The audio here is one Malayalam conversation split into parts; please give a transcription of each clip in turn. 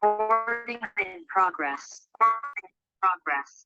Recording in progress. Progress.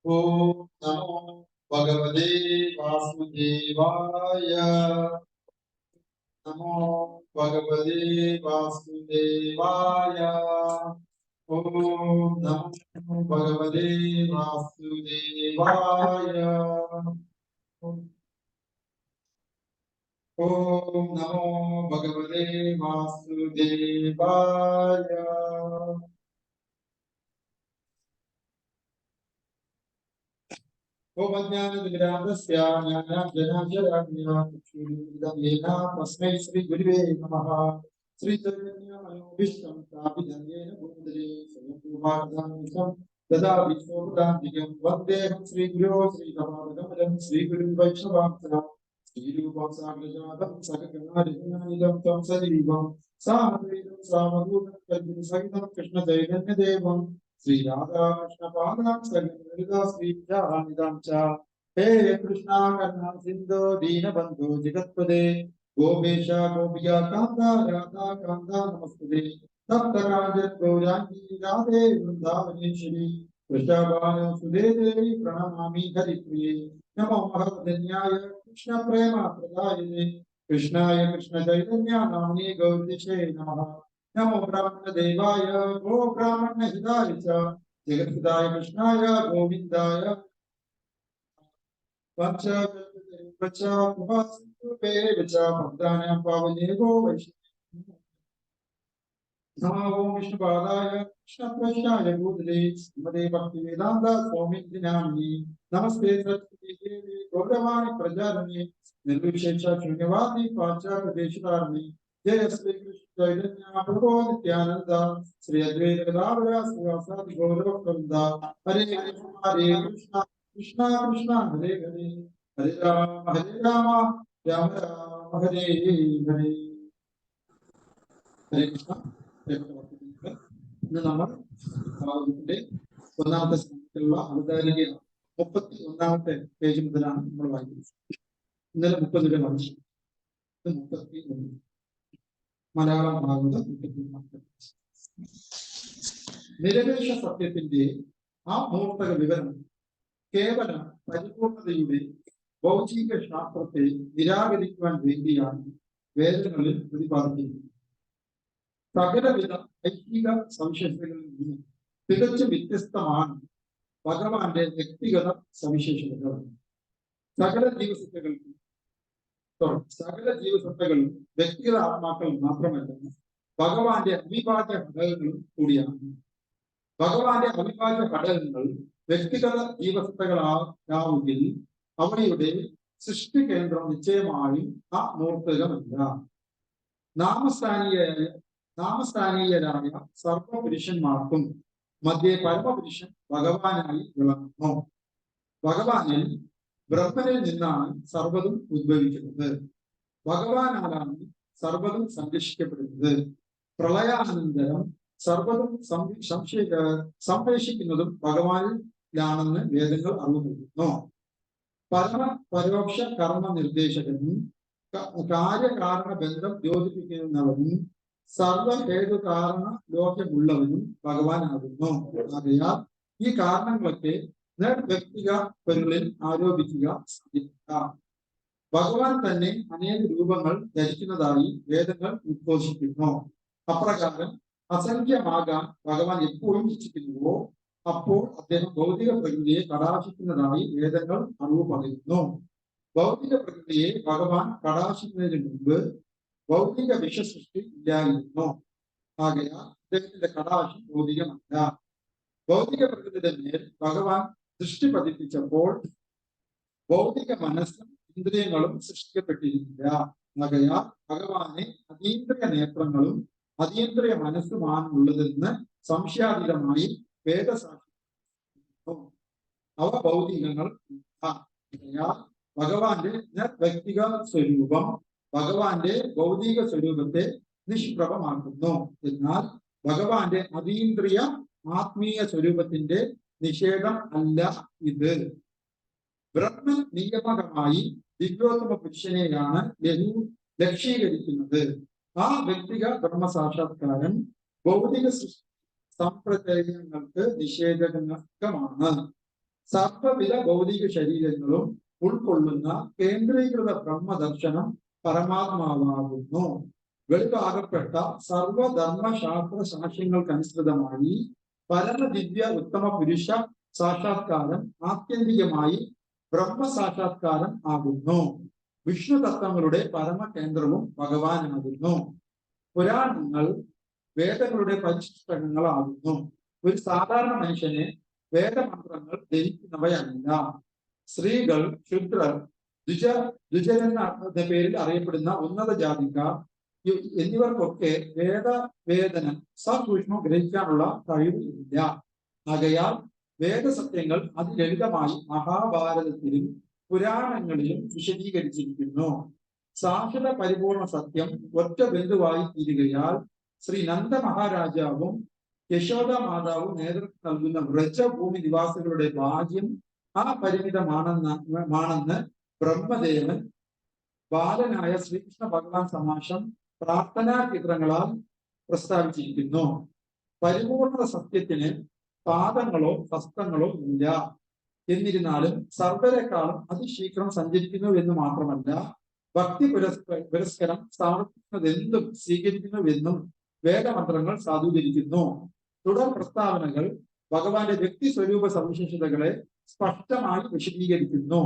Om Namo Bhagavate Vasudevaya. Namo Bhagavate Vasudevaya. Om Namo Bhagavate Vasudevaya. Om Namo Bhagavate Vasudevaya. Om Ajnana-timirandasya Jnana-jnana-jnana Tasmai Shri Gurave Namaha. Shri Chaitanya Vishram Prabhidanyena Bhutale Sayam Dada Vishwamudandikam Vandeham Shri Guru Shri Namagadam Shri Guru Vaishnavamsa Shri Rupam Sagrajadam Sagaganadinanidam Tam Sadivam Samadvidam Samadhutam Kadvim Sagitam Krishna Chaitanya Devam Sri Radha Krishna Padam Sagadam Sri Jahanidam Cha He Krishna Karna Sindhu Dina Bandhu Jagatpade Gopesha Gopiya Kanda Radha Kanda Namaste Tapta Kanjat Gaurangi Radhe Vrindavani Shri Vrishabhanu Sudevi Pranamami Haripriye Namo Mahadanyaya Krishna Prema Pradayane कृष्णाय कृष्ण चैतन्य नाम्ने गौरीशे नमः। नमो ब्राह्मण देवाय गो ब्राह्मण हिताय च जगद्गुरुदाय कृष्णाय गोविंदाय नमो विष्णुपादाय कृष्णप्रेष्ठाय भूतले श्रीमते भक्तिवेदान्त स्वामिनिधि नामिने नमस्ते सरस्वती देवी गौरवाणी प्रचारिणे निर्विशेष शून्यवादी पाश्चात्य देशधारिणे जय श्री कृष्ण चैतन्य प्रभु नित्यानंद श्री अद्वैत गदाधर श्रीवासादि गौरवृंद हरे कृष्ण कृष्ण कृष्ण हरे हरे हरे राम राम राम हरे हरे हरे कृष्ण ഇന്ന് നമ്മൾ ഇതിന്റെ ഒന്നാമത്തെ സംഖ്യയിലുള്ള അവതാരിക 31ാമത്തെ പേജ് മുതലാണ് നമ്മൾ വായിക്കുന്നത്. ഇന്നലെ 30 വരെ വായിച്ചു. 31 മലയാളം ഭാഗത്ത് 31. നിരപേക്ഷ സത്യത്തിന്റെ ആ മൂർത്തക വിവരണം കേവലം പരിപൂർണതയുടെ ഭൗതിക ശാസ്ത്രത്തെ നിരാകരിക്കുവാൻ വേണ്ടിയാണ് വേദങ്ങളിൽ പ്രതിപാദിക്കുന്നത്. സകലവിധ ഐഹിക സവിശേഷതകളിൽ നിന്ന് തികച്ചും വ്യത്യസ്തമാണ് ഭഗവാന്റെ വ്യക്തിഗത സവിശേഷതകൾ. സകല ജീവസത്തകളും വ്യക്തിഗത ആത്മാക്കളും മാത്രമല്ല, ഭഗവാന്റെ അവിഭാജ്യ ഘടകങ്ങളും കൂടിയാണ്. ഭഗവാന്റെ അവിഭാജ്യ ഘടകങ്ങൾ വ്യക്തിഗത ജീവസത്തകളാവുമെങ്കിൽ അവയുടെ സൃഷ്ടി കേന്ദ്രം നിശ്ചയമായും ആ മൂർത്തകമല്ല. നാമസ്ഥാനീയരായ സർവപുരുഷന്മാർക്കും മധ്യേ പരമപുരുഷൻ ഭഗവാനായി വിളങ്ങുന്നു. ഭഗവാനിൽ ബ്രഹ്മനിൽ നിന്നാണ് സർവ്വതും ഉദ്ഭവിക്കുന്നത്. ഭഗവാനാലാണ് സർവ്വതും സംരക്ഷിക്കപ്പെടുന്നത്. പ്രളയാനന്തരം സർവ്വതും സംരക്ഷിക്കുന്നതും ഭഗവാനിലാണെന്ന് വേദങ്ങൾ അറിവ് നൽകുന്നു. പരോക്ഷ കർമ്മ നിർദ്ദേശകനും കാര്യകാരണ ബന്ധം യോജിപ്പിക്കുന്നവനും സർവഹേതു കാരണ ലോകമുള്ളവനും ഭഗവാനാകുന്നു. ആകയാൽ ഈ കാരണങ്ങളൊക്കെ വ്യക്തിക പൊരുളിൽ ആരോപിക്കുക സാധിക്കില്ല. ഭഗവാൻ തന്നെ അനേക രൂപങ്ങൾ ധരിക്കുന്നതായി വേദങ്ങൾ ഉദ്ഘോഷിക്കുന്നു. അപ്രകാരം അസംഖ്യമാകാൻ ഭഗവാൻ എപ്പോഴും ഇച്ഛിക്കുന്നുവോ അപ്പോൾ അദ്ദേഹം ഭൗതിക പ്രകൃതിയെ കടാക്ഷിക്കുന്നതായി വേദങ്ങൾ അറിവ് പറയുന്നു. ഭൗതിക പ്രകൃതിയെ ഭഗവാൻ കടാക്ഷിക്കുന്നതിന് മുമ്പ് ഭൗതിക വിശ്വസൃഷ്ടി ഇല്ലായിരുന്നു. ആകയാൽ അദ്ദേഹത്തിന്റെ കടാക്ഷം ഭൗതികമല്ല. ഭൗതിക പ്രകൃതിയുടെ മേൽ ഭഗവാൻ ദൃഷ്ടി പതിപ്പിച്ചപ്പോൾ ഭൗതിക മനസ്സും ഇന്ദ്രിയങ്ങളും സൃഷ്ടിക്കപ്പെട്ടിരുന്നില്ല. ആകയാൽ ഭഗവാനെ അതീന്ദ്രിയ നേത്രങ്ങളും അതീന്ദ്രിയ മനസ്സുമാണ് ഉള്ളതെന്ന് സംശയാതീതമായി വേദസാക്ഷി അവ ഭൗതികങ്ങൾ. ഭഗവാന്റെ വ്യക്തിഗത സ്വരൂപം ഭഗവാന്റെ ഭൗതിക സ്വരൂപത്തെ നിഷ്പ്രഭമാക്കുന്നു. എന്നാൽ ഭഗവാന്റെ അതീന്ദ്രിയ ആത്മീയ സ്വരൂപത്തിന്റെ നിഷേധം അല്ല ഇത്. ബ്രഹ്മ നിയമകമായി ദിവ്യോത്തമ പുരുഷനെയാണ് ലക്ഷീകരിക്കുന്നത്. ആ വ്യക്തിക ബ്രഹ്മസാക്ഷാത്കാരം ഭൗതിക സമ്പ്രദായങ്ങൾക്ക് നിഷേധകമാണ്. സർവവിധ ഭൗതിക ശരീരങ്ങളും ഉൾക്കൊള്ളുന്ന കേന്ദ്രീകൃത ബ്രഹ്മദർശനം പരമാത്മാവാകുന്നു. വെളിവാകപ്പെട്ട സർവധർമ്മശാസ്ത്ര സാക്ഷ്യങ്ങൾക്കനുസൃതമായി പരമദിവ്യ ഉത്തമ പുരുഷ സാക്ഷാത്കാരം ആത്യന്തികമായി ബ്രഹ്മസാക്ഷാത്കാരം ആകുന്നു. വിഷ്ണു തത്വങ്ങളുടെ പരമകേന്ദ്രവും ഭഗവാനാകുന്നു. പുരാണങ്ങൾ വേദങ്ങളുടെ പരിശിഷ്ടങ്ങളാകുന്നു. ഒരു സാധാരണ മനുഷ്യനെ വേദമന്ത്രങ്ങൾ ധരിക്കുന്നവയല്ല. സ്ത്രീകൾ, ശുദ്രർ, ദ്വിജരെന്ന പേരിൽ അറിയപ്പെടുന്ന ഉന്നത ജാതിക്കാർ എന്നിവർക്കൊക്കെ വേദനം സസൂക്ഷ്മം ഗ്രഹിക്കാനുള്ള കഴിവ് ഇല്ല. ആകയാൽ വേദസത്യങ്ങൾ അതിലളിതമായി മഹാഭാരതത്തിലും പുരാണങ്ങളിലും വിശദീകരിച്ചിരിക്കുന്നു. സാക്ഷര പരിപൂർണ സത്യം ഒറ്റ ബന്ധുവായി തീരുകയാൽ ശ്രീ നന്ദ മഹാരാജാവും യശോദ മാതാവും നേതൃത്വം നൽകുന്ന വ്രജഭൂമി നിവാസികളുടെ ഭാഗ്യം പരിമിതമാണെന്ന് ബ്രഹ്മദേവൻ ബാലനായ ശ്രീകൃഷ്ണ ഭഗവാൻ സമാഷം പ്രാർത്ഥനാ ചിത്രങ്ങളാൽ പ്രസ്താവിച്ചിരിക്കുന്നു. പരിപൂർണ സത്യത്തിന് പാദങ്ങളോ ഹസ്തങ്ങളോ ഇല്ല. എന്നിരുന്നാലും സർവരെക്കാളും അതിശീഘ്രം സഞ്ചരിക്കുന്നു എന്ന് മാത്രമല്ല, ഭക്തി പുരസ്കരം സമർപ്പിക്കുന്നതെന്തും സ്വീകരിക്കുന്നുവെന്നും വേദമന്ത്രങ്ങൾ സാധൂകരിക്കുന്നു. തുടർ പ്രസ്താവനകൾ ഭഗവാന്റെ വ്യക്തി സ്വരൂപ സവിശേഷതകളെ സ്പഷ്ടമായി വിശദീകരിക്കുന്നു.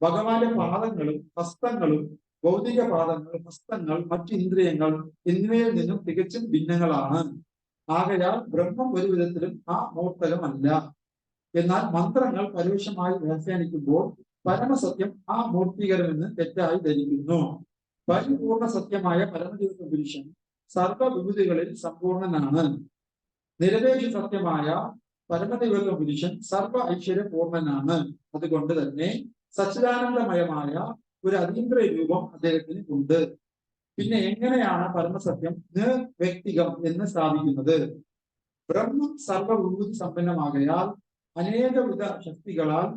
ഭഗവാന്റെ പാദങ്ങളും ഹസ്തങ്ങളും ഭൗതിക പാദങ്ങൾ, ഹസ്തങ്ങൾ, മറ്റു ഇന്ദ്രിയങ്ങൾ എന്നിവയിൽ നിന്നും തികച്ചും ഭിന്നങ്ങളാണ്. ആകയാൽ ബ്രഹ്മം ഒരു വിധത്തിലും ആ മൂർത്തകമല്ല. എന്നാൽ മന്ത്രങ്ങൾ പരോക്ഷമായി വ്യാഖ്യാനിക്കുമ്പോൾ പരമസത്യം ആ മൂർത്തീകരമെന്ന് തെറ്റായി ധരിക്കുന്നു. പരിപൂർണ സത്യമായ പരമദൈവ പുരുഷൻ സർവവിഭൂതികളിൽ സമ്പൂർണനാണ്. നിരപേക്ഷ സത്യമായ പരമദൈവ പുരുഷൻ സർവ ഐശ്വര്യപൂർണനാണ്. അതുകൊണ്ട് തന്നെ സച്ചിദാനന്ദമയമായ ഒരു അതീന്ദ്ര രൂപം അദ്ദേഹത്തിന് ഉണ്ട്. പിന്നെ എങ്ങനെയാണ് പരമസത്യം നിർവ്യക്തികം എന്ന് സ്ഥാപിക്കുന്നത്? ബ്രഹ്മം സർവവിഭൂതി സമ്പന്നമാകയാൽ അനേകവിധ ശക്തികളാൽ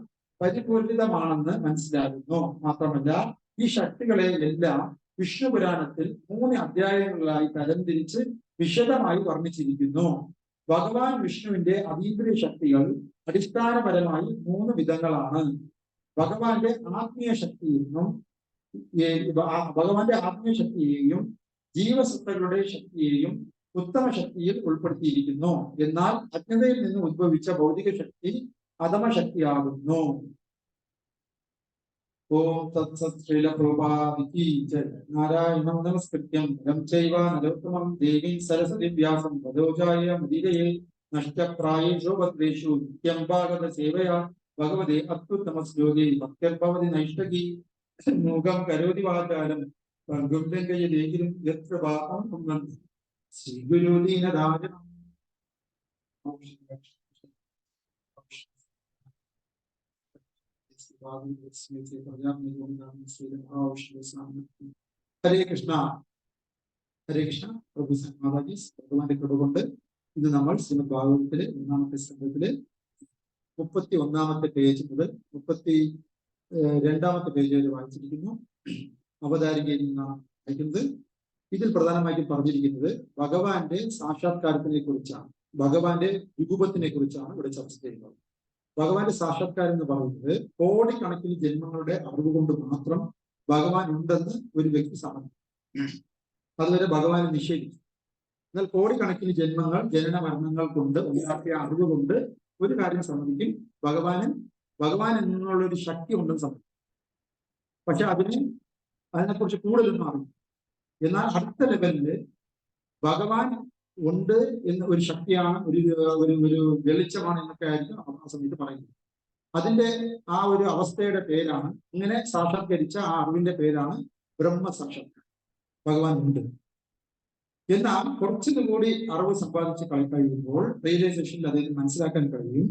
പരിപൂരിതമാണെന്ന് മനസ്സിലാകുന്നു. മാത്രമല്ല ഈ ശക്തികളെ എല്ലാം വിഷ്ണു പുരാണത്തിൽ 3 അധ്യായങ്ങളിലായി തരംതിരിച്ച് വിശദമായി വർണ്ണിച്ചിരിക്കുന്നു. ഭഗവാൻ വിഷ്ണുവിന്റെ അതീന്ദ്രിയ ശക്തികൾ അടിസ്ഥാനപരമായി 3 വിധങ്ങളാണ്. ഭഗവാന്റെ ആത്മീയ ശക്തിയെയും ജീവസത്തകളുടെ ശക്തിയെയും ഉത്തമ ശക്തിയിൽ ഉൾപ്പെടുത്തിയിരിക്കുന്നു. എന്നാൽ അജ്ഞതയിൽ നിന്ന് ഉദ്ഭവിച്ച ഭൗതിക ശക്തി അധമശക്തിയാകുന്നു. ഓം തത്സത്. ശ്രീല പ്രഭുപാദികി ജയ. നാരായണം നമസ്കൃത്യം നരം ചൈവ നരോത്തമം ദേവീം സരസ്വതി വ്യാസം തദോജായ മുദീരയേ നഷ്ടപ്രായേഷു ഭദ്രേഷു നിത്യം ഭാഗവത സേവയാ ഭഗവതേ അത്യുത്തമ ശ്ലോകേ ഭക്തിർഭവതി നൈഷ്ടകി മൂകം കരോതി വാചാലം പങ്കും യത്ര പാപം ശ്രീ ഗുരു ദീനദാനം. ഹരേ കൃഷ്ണ. ഹരേ കൃഷ്ണ. പ്രഭു മാതാജി ഭഗവാന്റെ കൃപകൊണ്ട് ഇന്ന് നമ്മൾ ശ്രീമദ് ഭാഗവതത്തിലെ 1-ാമത്തെ സ്കന്ധത്തിലെ 31-ാമത്തെ പേജ് മുതൽ 32-ാമത്തെ പേജ് വരെ വായിച്ചിരിക്കുന്നു. അവതാരികയിൽ നിന്നാണ് വായിക്കുന്നത്. ഇതിൽ പ്രധാനമായിട്ടും പറഞ്ഞിരിക്കുന്നത് ഭഗവാന്റെ സാക്ഷാത്കാരത്തിനെ കുറിച്ചാണ്, ഭഗവാന്റെ രൂപത്തിനെ കുറിച്ചാണ് ഇവിടെ ചർച്ച ചെയ്യുന്നത്. ഭഗവാന്റെ സാക്ഷാത്കാരം എന്ന് പറയുന്നത് കോടിക്കണക്കിന് ജന്മങ്ങളുടെ അറിവ് കൊണ്ട് മാത്രം ഭഗവാൻ ഉണ്ടെന്ന് ഒരു വ്യക്തി സമ്മതിക്കും. അതുവരെ ഭഗവാനെ നിഷേധിക്കും. എന്നാൽ കോടിക്കണക്കിന് ജന്മങ്ങൾ, ജനന മരണങ്ങൾ കൊണ്ട് ഉണ്ടാക്കിയ അറിവ് കൊണ്ട് ഒരു കാര്യം സമ്മതിക്കും, ഭഗവാൻ എന്നുള്ള ഒരു ശക്തി ഉണ്ടെന്ന് സമ്മതിക്കും. പക്ഷെ അതിനെക്കുറിച്ച് കൂടുതലൊന്നും അറിയും. എന്നാൽ അടുത്ത ലെവലില് ഭഗവാൻ ഉണ്ട് എന്ന ഒരു ശക്തിയാണ്, ഒരു വെളിച്ചമാണ് എന്നൊക്കെ ആയിരിക്കും ആ സമയത്ത് പറയുന്നത്. അതിന്റെ ആ ഒരു അവസ്ഥയുടെ പേരാണ്, ഇങ്ങനെ സാക്ഷാത്കരിച്ച ആ അറിവിന്റെ പേരാണ് ബ്രഹ്മസാക്ഷാത്കാരം. ഭഗവാൻ ഉണ്ട്. എന്നാൽ കുറച്ചുകൂടി അറിവ് സമ്പാദിച്ച് കഴിയുമ്പോൾ റിയലൈസേഷനിൽ അദ്ദേഹം മനസ്സിലാക്കാൻ കഴിയും,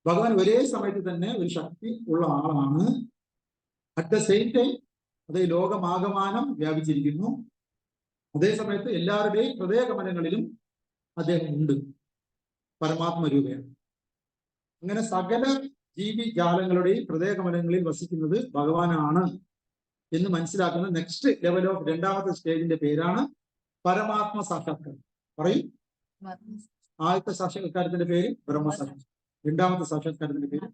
ഭഗവാൻ ഒരേ സമയത്ത് തന്നെ ഒരു ശക്തി ഉള്ള ആളാണ്. അറ്റ് ദ സെയിം ടൈം അത് ലോകമാകമാനം വ്യാപിച്ചിരിക്കുന്നു. അതേ സമയത്ത് എല്ലാവരുടെയും ഹൃദയകമലങ്ങളിലും അദ്ദേഹം ഉണ്ട്, പരമാത്മരൂപയാണ്. അങ്ങനെ സകല ജീവിജാലങ്ങളുടെയും ഹൃദയകമലങ്ങളിൽ വസിക്കുന്നത് ഭഗവാനാണ് എന്ന് മനസ്സിലാക്കുന്ന നെക്സ്റ്റ് ലെവൽ ഓഫ് 2-ാമത്തെ സ്റ്റേജിന്റെ പേരാണ് പരമാത്മ സാക്ഷാത്കാരം. പറയും. ആദ്യത്തെ സാക്ഷാത്കാരത്തിന്റെ പേര് ബ്രഹ്മസാക്ഷാത്കാരം, 2-ാമത്തെ സാക്ഷാത്കാരത്തിന്റെ പേര്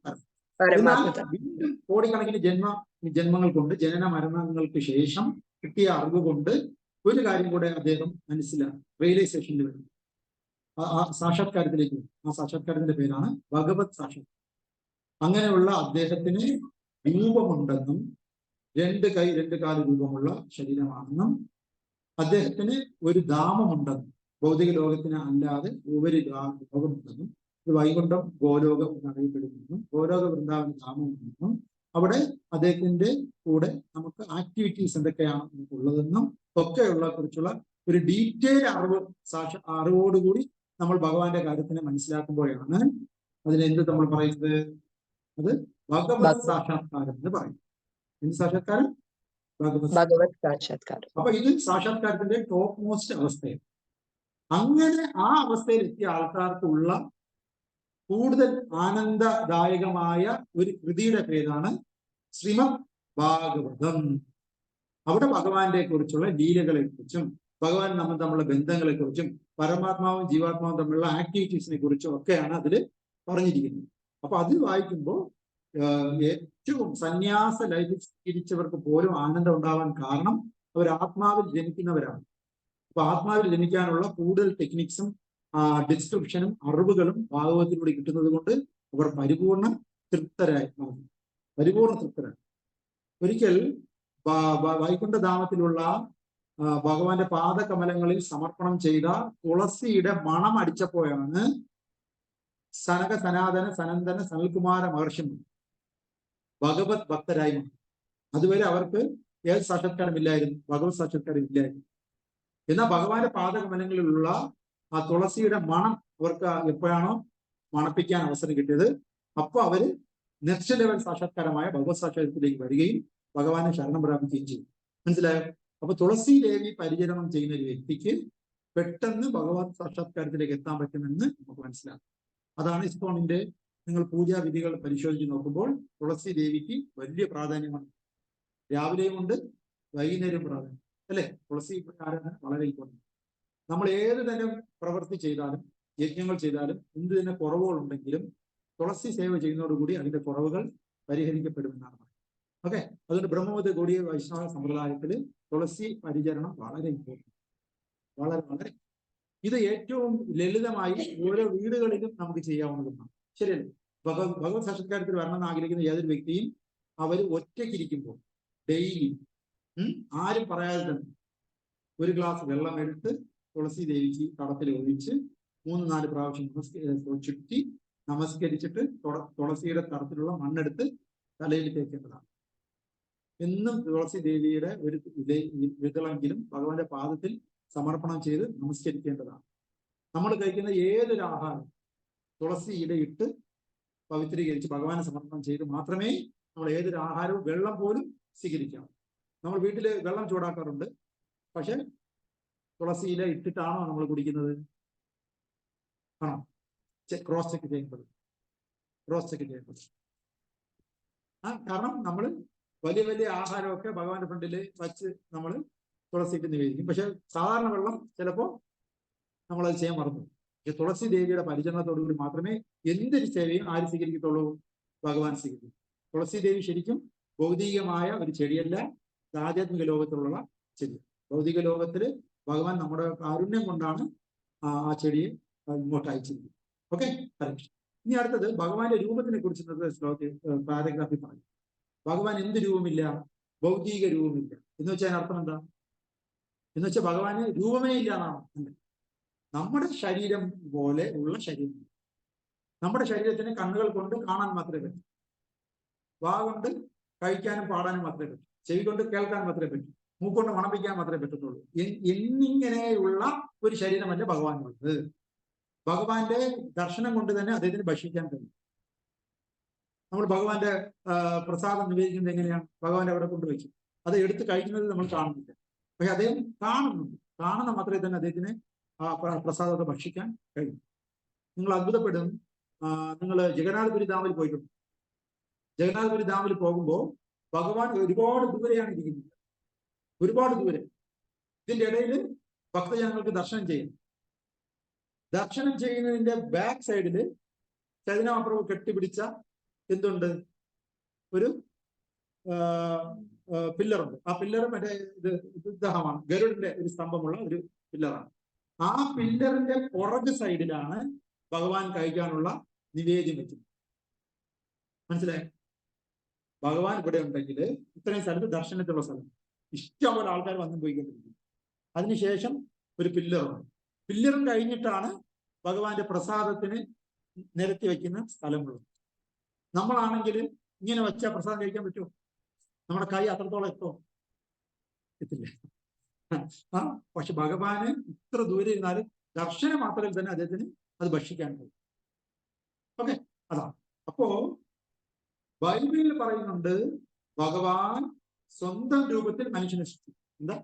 വീണ്ടും കോടിക്കണക്കിന് ജന്മങ്ങൾ കൊണ്ട്, ജനന മരണങ്ങൾക്ക് ശേഷം കിട്ടിയ അറിവ് കൊണ്ട് ഒരു കാര്യം കൂടെ അദ്ദേഹം മനസ്സിലാക്കി, റിയലൈസേഷനിൽ വരും, ആ സാക്ഷാത്കാരത്തിലേക്ക് വരും. ആ സാക്ഷാത്കാരത്തിന്റെ പേരാണ് ഭഗവത് സാക്ഷാത്കാരം. അങ്ങനെയുള്ള അദ്ദേഹത്തിന് രൂപമുണ്ടെന്നും 2 കൈ 2 കാല് രൂപമുള്ള ശരീരമാണെന്നും അദ്ദേഹത്തിന് ഒരു ധാമമുണ്ടെന്നും, ഭൗതിക ലോകത്തിന് അല്ലാതെ ഒരു ലോകമുണ്ടെന്നും, വൈകുണ്ഠം ഗോലോകം എന്നറിയപ്പെടുന്നതും ഗോലോക വൃന്ദാവന ധാമമുണ്ടെന്നും അവിടെ അദ്ദേഹത്തിന്റെ കൂടെ നമുക്ക് ആക്ടിവിറ്റീസ് എന്തൊക്കെയാണ് നമുക്കുള്ളതെന്നും ഒക്കെയുള്ള കുറിച്ചുള്ള ഒരു ഡീറ്റെയിൽ അറിവോടുകൂടി നമ്മൾ ഭഗവാന്റെ കാര്യത്തിനെ മനസ്സിലാക്കുമ്പോഴാണ് അതിനെന്ത് നമ്മൾ പറയുന്നത്, അത് ഭഗവത് സാക്ഷാത്കാരം എന്ന് പറയും. എന്ത് സാക്ഷാത്കാരം? ഭഗവത് സാക്ഷാത്കാരം. അപ്പൊ ഇത് സാക്ഷാത്കാരത്തിന്റെ ടോപ്പ് മോസ്റ്റ് അവസ്ഥയാണ്. അങ്ങനെ ആ അവസ്ഥയിൽ എത്തിയ ആൾക്കാർക്കുള്ള കൂടുതൽ ആനന്ദദായകമായ ഒരു കൃതിയുടെ പേരാണ് ശ്രീമദ് ഭാഗവതം. അവിടെ ഭഗവാന്റെ കുറിച്ചുള്ള ലീലകളെ കുറിച്ചും ഭഗവാൻ നമ്മൾ തമ്മിലുള്ള ബന്ധങ്ങളെ കുറിച്ചും പരമാത്മാവും ജീവാത്മാവും തമ്മിലുള്ള ആക്ടിവിറ്റീസിനെ കുറിച്ചും ഒക്കെയാണ് അതിൽ പറഞ്ഞിരിക്കുന്നത്. അപ്പൊ അത് വായിക്കുമ്പോൾ ഏറ്റവും സന്യാസ ലൈഫ് സ്വീകരിച്ചവർക്ക് പോലും ആനന്ദം ഉണ്ടാവാൻ കാരണം അവർ ആത്മാവിൽ ജനിക്കുന്നവരാണ്. അപ്പൊ ആത്മാവിൽ ജനിക്കാനുള്ള കൂടുതൽ ടെക്നിക്സും ഡിസ്ക്രിപ്ഷനും അറിവുകളും ഭാഗവതത്തിലൂടെ കിട്ടുന്നത് കൊണ്ട് അവർ പരിപൂർണ തൃപ്തരായി മാറും. പരിപൂർണ തൃപ്തരായി. ഒരിക്കൽ വൈകുണ്ഠധാമത്തിലുള്ള ഭഗവാന്റെ പാദകമലങ്ങളിൽ സമർപ്പണം ചെയ്ത തുളസിയുടെ മണം അടിച്ചപ്പോഴാണ് സനക സനാതന സനന്ദന സനൽകുമാര മഹർഷിമാർ ഭഗവത് ഭക്തരായി മാറി. അതുവരെ അവർക്ക് ഏത് സാക്ഷാത്കാരമില്ലായിരുന്നു, ഭഗവത് സാക്ഷാത്കാരം ഇല്ലായിരുന്നു. എന്നാൽ ഭഗവാന്റെ പാദകമലങ്ങളിലുള്ള ആ തുളസിയുടെ മണം അവർക്ക് എപ്പോഴാണോ മണപ്പിക്കാൻ അവസരം കിട്ടിയത്, അപ്പൊ അവര് നെക്സ്റ്റ് ലെവൽ സാക്ഷാത്കാരമായ ഭഗവത് സാക്ഷാത്കാരത്തിലേക്ക് വരികയും ഭഗവാനെ ശരണം പ്രാപിക്കുകയും ചെയ്യും. മനസ്സിലായോ? അപ്പൊ തുളസി ദേവി പരിചരണം ചെയ്യുന്ന ഒരു വ്യക്തിക്ക് പെട്ടെന്ന് ഭഗവത് സാക്ഷാത്കാരത്തിലേക്ക് എത്താൻ പറ്റുമെന്ന് നമുക്ക് മനസ്സിലാക്കാം. അതാണ് ഇസ്കോണിന്റെ നിങ്ങൾ പൂജാവിധികൾ പരിശോധിച്ച് നോക്കുമ്പോൾ തുളസി ദേവിക്ക് വലിയ പ്രാധാന്യമാണ്. രാവിലെയും ഉണ്ട്, വൈകുന്നേരം പ്രാധാന്യം, അല്ലെ? തുളസി ആരാധന വളരെ ഇമ്പോർട്ടൻ്റ്. നമ്മൾ ഏത് തരം പ്രവൃത്തി ചെയ്താലും യജ്ഞങ്ങൾ ചെയ്താലും എന്ത് തന്നെ കുറവുകൾ ഉണ്ടെങ്കിലും തുളസി സേവ ചെയ്യുന്നതോടുകൂടി അതിന്റെ കുറവുകൾ പരിഹരിക്കപ്പെടുമെന്നാണ് പറയുന്നത്. ഓക്കെ, അതുകൊണ്ട് ബ്രഹ്മവത് ഗൗഡീയ വൈഷ്ണവ സമ്പ്രദായത്തിൽ തുളസി പരിചരണം വളരെ ഇമ്പോർട്ടൻ്റ്, വളരെ വളരെ. ഇത് ഏറ്റവും ലളിതമായി ഓരോ വീടുകളിലും നമുക്ക് ചെയ്യാവുന്നതാണ്. ശരിയല്ലേ? ഭഗവത് സാക്ഷാത്കാരത്തിൽ വരണമെന്ന് ആഗ്രഹിക്കുന്ന ഏതൊരു വ്യക്തിയും അവർ ഒറ്റയ്ക്കിരിക്കുമ്പോൾ ഡെയിലി ആരും പറയാതെ തന്നെ ഒരു ഗ്ലാസ് വെള്ളം എടുത്ത് തുളസി ദേവിക്ക് കടത്തിൽ ഒഴിച്ച് 3-4 പ്രാവശ്യം ചുറ്റി നമസ്കരിച്ചിട്ട് തുളസിയുടെ തടത്തിലുള്ള മണ്ണെടുത്ത് തലയിൽ തേക്കേണ്ടതാണ്. എന്നും തുളസി ദേവിയുടെ ഒരു വിതളെങ്കിലും ഭഗവാന്റെ പാദത്തിൽ സമർപ്പണം ചെയ്ത് നമസ്കരിക്കേണ്ടതാണ്. നമ്മൾ കഴിക്കുന്ന ഏതൊരു ആഹാരം തുളസി ഇലയിട്ട് പവിത്രീകരിച്ച് ഭഗവാനെ സമർപ്പണം ചെയ്ത് മാത്രമേ നമ്മൾ ഏതൊരു ആഹാരവും, വെള്ളം പോലും സ്വീകരിക്കാം. നമ്മൾ വീട്ടിൽ വെള്ളം ചൂടാക്കാറുണ്ട്, പക്ഷെ തുളസി ഇല ഇട്ടിട്ടാണോ നമ്മൾ കുടിക്കുന്നത്? ആണോ? ക്രോസ് ചെക്ക് ചെയ്യേണ്ടത്, ക്രോസ് ചെക്ക് ചെയ്യേണ്ടത്. കാരണം നമ്മൾ വലിയ വലിയ ആഹാരമൊക്കെ ഭഗവാന്റെ ഫ്രണ്ടിൽ വച്ച് നമ്മൾ തുളസിക്ക് നിവേദിക്കും. പക്ഷെ സാധാരണ വെള്ളം ചിലപ്പോൾ നമ്മളത് ചെയ്യാൻ മറന്നു. പക്ഷെ തുളസി ദേവിയുടെ പരിചരണത്തോടുകൂടി മാത്രമേ എന്തൊരു സേവയും ആര് സ്വീകരിക്കത്തുള്ളൂ? ഭഗവാൻ സ്വീകരിക്കും. തുളസി ദേവി ശരിക്കും ഭൗതികമായ ഒരു ചെടിയല്ല, ആധ്യാത്മിക ലോകത്തിലുള്ള ചെടി. ഭൗതിക ലോകത്തിൽ ഭഗവാൻ നമ്മുടെ കാരുണ്യം കൊണ്ടാണ് ആ ചെടിയെ ഇങ്ങോട്ട് അയച്ചിരിക്കുന്നത്. ഓക്കെ, ഇനി അടുത്തത് ഭഗവാന്റെ രൂപത്തിനെ കുറിച്ച് ശ്ലോകത്തിൽ പാരഗ്രാഫിൽ പറയും. ഭഗവാൻ എന്ത് രൂപമില്ല? ഭൗതിക രൂപമില്ല എന്ന് വെച്ചാൽ അർത്ഥം എന്താ? എന്ന് വെച്ചാൽ ഭഗവാന് രൂപമേ ഇല്ല എന്നാണ്. നമ്മുടെ ശരീരം പോലെ ഉള്ള ശരീരം. നമ്മുടെ ശരീരത്തിന് കണ്ണുകൾ കൊണ്ട് കാണാൻ മാത്രമേ പറ്റൂ, വാ കൊണ്ട് കഴിക്കാനും പാടാനും മാത്രമേ പറ്റൂ, ചെവി കൊണ്ട് കേൾക്കാൻ മാത്രമേ പറ്റൂ, മൂക്കൊണ്ട് മണപ്പിക്കാൻ മാത്രമേ പറ്റത്തുള്ളൂ. എന്നിങ്ങനെയുള്ള ഒരു ശരീരമല്ല ഭഗവാനുള്ളത്. ഭഗവാന്റെ ദർശനം കൊണ്ട് തന്നെ അദ്ദേഹത്തിന് ഭക്ഷിക്കാൻ കഴിയും. നമ്മൾ ഭഗവാന്റെ പ്രസാദം നിവേദിക്കുന്നത് എങ്ങനെയാണ്? ഭഗവാന്റെ അവിടെ കൊണ്ടുവയ്ക്കും, അത് എടുത്ത് കഴിക്കുന്നത് നമ്മൾ കാണുന്നില്ല. പക്ഷെ അദ്ദേഹം കാണുന്നുണ്ട്. കാണുന്ന മാത്രമേ തന്നെ അദ്ദേഹത്തിന് ആ പ്രസാദത്തെ ഭക്ഷിക്കാൻ കഴിയും. നിങ്ങൾ അത്ഭുതപ്പെടും. നിങ്ങൾ ജഗന്നാഥപുരി ധാമിൽ പോയിട്ടുണ്ട്. ജഗന്നാഥപുരി ധാമിൽ പോകുമ്പോൾ ഭഗവാൻ ഒരുപാട് ദൂരെയാണ് ഇരിക്കുന്നത്, ഒരുപാട് ദൂരെ. ഇതിന്റെ ഇടയിൽ ഭക്തജനങ്ങൾക്ക് ദർശനം ചെയ്യും. ദർശനം ചെയ്യുന്നതിന്റെ ബാക്ക് സൈഡില് ചൈതന്യപ്രഭു കെട്ടിപ്പിടിച്ച എന്തുണ്ട്? ഒരു പില്ലറുണ്ട്. ആ പില്ലർ മറ്റേ ഇദ്ദേഹമാണ്, ഗരുഡിന്റെ ഒരു സ്തംഭമുള്ള ഒരു പില്ലറാണ്. ആ പില്ലറിന്റെ പുറകു സൈഡിലാണ് ഭഗവാൻ കഴിക്കാനുള്ള നിവേദ്യം വെച്ചത്. മനസ്സിലായി? ഭഗവാൻ ഇവിടെ ഉണ്ടെങ്കിൽ ഇത്രയും സ്ഥലത്ത് ദർശനത്തിലുള്ള സ്ഥലം ഇഷ്ടംപോലെ ആൾക്കാർ വന്നും പോയിക്കൊണ്ടിരിക്കും. അതിനുശേഷം ഒരു പില്ലറുണ്ട്. പില്ലറും കഴിഞ്ഞിട്ടാണ് ഭഗവാന്റെ പ്രസാദത്തിന് നിരത്തി വയ്ക്കുന്ന സ്ഥലമുള്ളത്. നമ്മളാണെങ്കിൽ ഇങ്ങനെ വെച്ചാൽ പ്രസാദം കഴിക്കാൻ പറ്റുമോ? നമ്മുടെ കൈ അത്രത്തോളം എത്തുമോ? എത്തില്ല. പക്ഷെ ഭഗവാന് ഇത്ര ദൂരെ ഇരുന്നാലും ദർശനം മാത്രമേ തന്നെ അദ്ദേഹത്തിന് അത് ഭക്ഷിക്കാൻ കഴിയും. ഓക്കെ, അതാണ്. അപ്പോ ബൈബിളിൽ പറയുന്നുണ്ട് ഭഗവാൻ സ്വന്തം രൂപത്തിൽ മനുഷ്യനെ സൃഷ്ടിച്ചു. എന്താ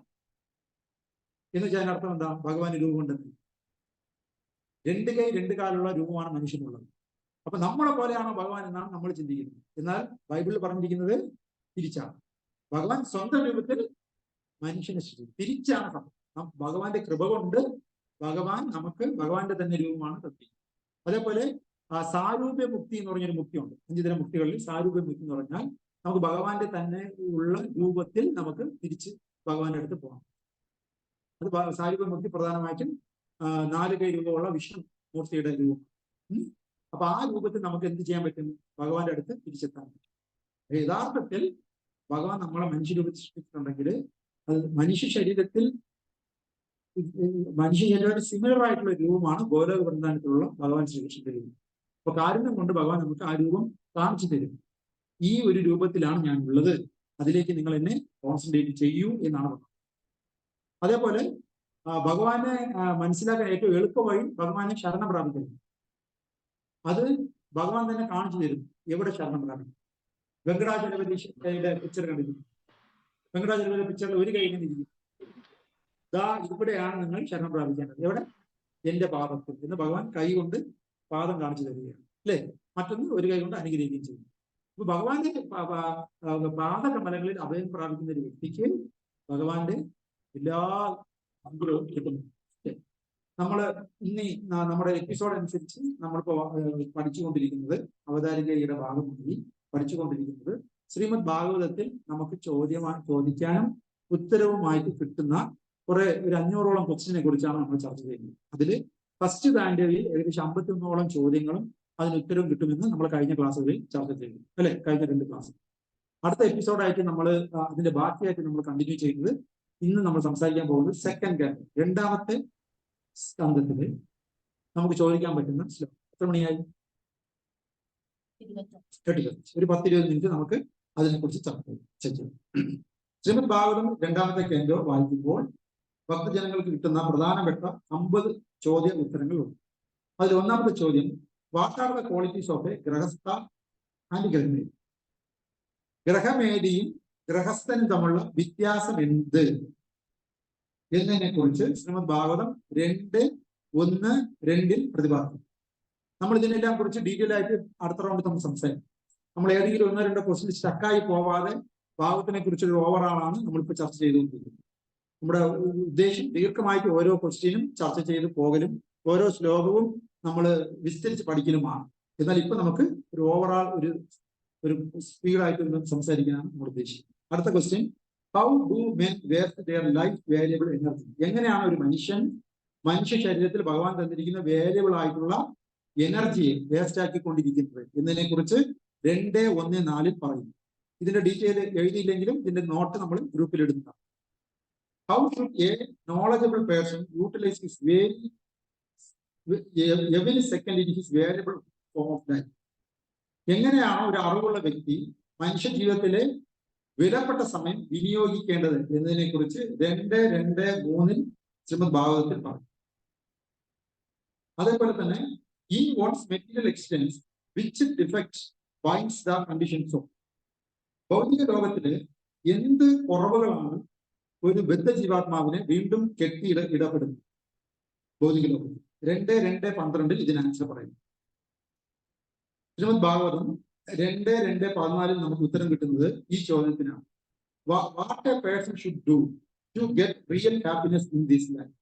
എന്ന് വെച്ചാൽ അർത്ഥം എന്താ? ഭഗവാന്റെ രൂപം ഉണ്ടെന്ന്. 2 കൈ 2 കാലുള്ള രൂപമാണ് മനുഷ്യനുള്ളത്. അപ്പൊ നമ്മളെ പോലെയാണോ ഭഗവാൻ എന്നാണ് നമ്മൾ ചിന്തിക്കുന്നത്. എന്നാൽ ബൈബിളിൽ പറഞ്ഞിരിക്കുന്നത് തിരിച്ചാണ്. ഭഗവാൻ സ്വന്തം രൂപത്തിൽ മനുഷ്യനെ സൃഷ്ടിച്ചു. തിരിച്ചാണ് സംഭവം. ഭഗവാന്റെ കൃപ കൊണ്ട് ഭഗവാൻ നമുക്ക് ഭഗവാന്റെ തന്നെ രൂപമാണ് തന്നിരിക്കുന്നത്. അതേപോലെ സാരൂപ്യ മുക്തി എന്ന് പറഞ്ഞൊരു മുക്തിയുണ്ട്. 5 തരം മുക്തികളിൽ സാരൂപ്യ മുക്തി എന്ന് പറഞ്ഞാൽ നമുക്ക് ഭഗവാന്റെ തന്നെ ഉള്ള രൂപത്തിൽ നമുക്ക് തിരിച്ച് ഭഗവാന്റെ അടുത്ത് പോകാം. അത് സാരൂപ്യ മുക്തി പ്രധാനമായിട്ടും 4 കൈ രൂപമുള്ള വിഷ്ണു മൂർത്തിയുടെ രൂപം. അപ്പൊ ആ രൂപത്തിൽ നമുക്ക് എന്ത് ചെയ്യാൻ പറ്റും? ഭഗവാന്റെ അടുത്ത് തിരിച്ചെത്താൻ പറ്റും. യഥാർത്ഥത്തിൽ ഭഗവാൻ നമ്മളെ മനുഷ്യരൂപത്തിൽ സൃഷ്ടിച്ചിട്ടുണ്ടെങ്കിൽ അത് മനുഷ്യ ശരീരത്തിൽ സിമിലർ ആയിട്ടുള്ള രൂപമാണ് ഗോലോക വൃന്ദാവനത്തിലുള്ള ഭഗവാൻ ശ്രീകൃഷ്ണന്റെ രൂപം. അപ്പൊ കാരുണ്യം കൊണ്ട് ഭഗവാൻ നമുക്ക് ആ രൂപം കാണിച്ചു തരും. ഈ ഒരു രൂപത്തിലാണ് ഞാൻ ഉള്ളത്, അതിലേക്ക് നിങ്ങൾ എന്നെ കോൺസെൻട്രേറ്റ് ചെയ്യൂ എന്നാണ് പറഞ്ഞത്. അതേപോലെ ഭഗവാനെ മനസ്സിലാക്കാൻ ഏറ്റവും എളുപ്പ വഴി ഭഗവാനെ ശരണം പ്രാപിക്കുന്നു. അത് ഭഗവാൻ തന്നെ കാണിച്ചു തരും എവിടെ ശരണം പ്രാപിക്കും. വെങ്കടാചലപതിയുടെ പിക്ചർ കണ്ടിരിക്കും. വെങ്കടാചലപതി പിക്ചറിൽ ഒരു കൈ ഇരിക്കും. ഇവിടെയാണ് നിങ്ങൾ ശരണം പ്രാപിക്കേണ്ടത്. എവിടെ? എന്റെ പാദത്തിൽ എന്ന് ഭഗവാൻ കൈ കൊണ്ട് പാദം കാണിച്ചു തരികയാണ്, അല്ലെ? മറ്റൊന്ന് ഒരു കൈ കൊണ്ട് അനുഗ്രഹിക്കുകയും ചെയ്യും. അപ്പൊ ഭഗവാന്റെ പാദകമലങ്ങളിൽ അഭയം പ്രാപിക്കുന്ന ഒരു വ്യക്തിക്ക് ഭഗവാന്റെ എല്ലാ അനുഗ്രഹവും കിട്ടുന്നു. നമ്മള് ഇന്ന് നമ്മുടെ എപ്പിസോഡ് അനുസരിച്ച് നമ്മളിപ്പോ പഠിച്ചുകൊണ്ടിരിക്കുന്നത്, അവതാരികയുടെ ഭാഗമായി പഠിച്ചുകൊണ്ടിരിക്കുന്നത് ശ്രീമദ് ഭാഗവതത്തിൽ നമുക്ക് ചോദിക്കാനും ഉത്തരവുമായിട്ട് കിട്ടുന്ന ഒരു 500ഓളം ക്വസ്റ്റ്യനെ കുറിച്ചാണ് നമ്മൾ ചർച്ച ചെയ്യുന്നത്. അതില് ഫസ്റ്റ് ബാൻഡേയിൽ ഏകദേശം 51ഓളം ചോദ്യങ്ങളും അതിന് ഉത്തരവും കിട്ടുമെന്ന് നമ്മൾ കഴിഞ്ഞ ക്ലാസ്സുകളിൽ ചർച്ച ചെയ്തു, അല്ലെ? കഴിഞ്ഞ 2 ക്ലാസ്. അടുത്ത എപ്പിസോഡായിട്ട് നമ്മൾ അതിന്റെ ബാക്കിയായിട്ട് നമ്മൾ കണ്ടിന്യൂ ചെയ്യുന്നത് ഇന്ന് നമ്മൾ സംസാരിക്കാൻ പോകുന്നത് സെക്കൻഡ് കാൻഡോ, 2ാമത്തെ സ്കന്ധത്തില് നമുക്ക് ചോദിക്കാൻ പറ്റുന്ന ശ്ലോകം. എത്ര മണിയായി? 35. ഒരു 10-20 മിനിറ്റ് നമുക്ക് അതിനെക്കുറിച്ച് ചർച്ച ചെയ്യാം. ശ്രീമദ് ഭാഗവതം 2ാമത്തെ കാൻഡോ വായിക്കുമ്പോൾ ഭക്തജനങ്ങൾക്ക് കിട്ടുന്ന പ്രധാനപ്പെട്ട 50 ചോദ്യ ഉത്തരങ്ങളുണ്ട്. അതിൽ 1ാമത്തെ ചോദ്യം, what are the qualities of a grihastha and grihamedhi? ഗൃഹമേദിയും ഗൃഹസ്ഥനും തമ്മിലുള്ള വ്യത്യാസം എന്ത് എന്നതിനെ കുറിച്ച് ശ്രീമദ് ഭാഗവതം 2:1-2 പ്രതിപാദിക്കും. നമ്മൾ ഇതിനെല്ലാം കുറിച്ച് ഡീറ്റെയിൽ ആയിട്ട് അടുത്ത റൗണ്ട് നമ്മൾ സംസാരിക്കും. നമ്മൾ ഏതെങ്കിലും 1-2 ക്വസ്റ്റ്യൻ സ്റ്റക്കായി പോവാതെ ഭാഗവതത്തിനെ കുറിച്ചൊരു ഓവറാളാണ് നമ്മളിപ്പോൾ ചർച്ച ചെയ്തുകൊണ്ടിരിക്കുന്നത്. നമ്മുടെ ഉദ്ദേശം ദീർഘമായിട്ട് ഓരോ ക്വസ്റ്റ്യനും ചർച്ച ചെയ്ത് പോകലും ഓരോ ശ്ലോകവും നമ്മൾ വിസ്തരിച്ച് പഠിക്കലുമാണ്. എന്നാൽ ഇപ്പൊ നമുക്ക് ഒരു ഓവറാൾ ഒരു സ്പീഡായിട്ട് സംസാരിക്കാനാണ് നമ്മൾ ഉദ്ദേശിക്കുന്നത്. അടുത്ത question, how do men waste their life valuable energy? എങ്ങനെയാണ് ഒരു മനുഷ്യ ശരീരത്തിൽ ഭഗവാൻ തന്നിരിക്കുന്ന വാല്യബിൾ ആയിട്ടുള്ള എനർജിയെ വേസ്റ്റ് ആക്കിക്കൊണ്ടിരിക്കുന്നത് എന്നതിനെ കുറിച്ച് 2:1-4 പറയുന്നു. ഇതിന്റെ ഡീറ്റെയിൽ എഴുതിയില്ലെങ്കിലും ഇതിന്റെ നോട്ട് നമ്മൾ ഗ്രൂപ്പിൽ ഇടുന്നതാണ്. How should a knowledgeable person utilize his every second in his variable form of life? എങ്ങനെയാണ് ഒരു അറിവുള്ള വ്യക്തി മനുഷ്യ ജീവിതത്തിലെ വിലപ്പെട്ട സമയം വിനിയോഗിക്കേണ്ടത് എന്നതിനെ കുറിച്ച് 2:2-3 ശ്രീമദ് ഭാഗവതത്തിൽ പറയും. അതേപോലെ തന്നെ in what material extents which defect binds the conditions of? ഭൗതിക ലോകത്തില് എന്ത് കുറവുകളാണ് ഒരു ബദ്ധജീവാത്മാവിനെ വീണ്ടും കെട്ടി ഇടപെടുന്നു ഭൗതിക ലോകത്തിൽ? 2:2-12 ഇതിന് ആൻസർ പറയുന്നു. ശ്രീമദ് ഭാഗവതം 2:2-14 നമുക്ക് ഉത്തരം കിട്ടുന്നത് ഈ ചോദ്യത്തിനാണ്. What a person should do to get real happiness in this life?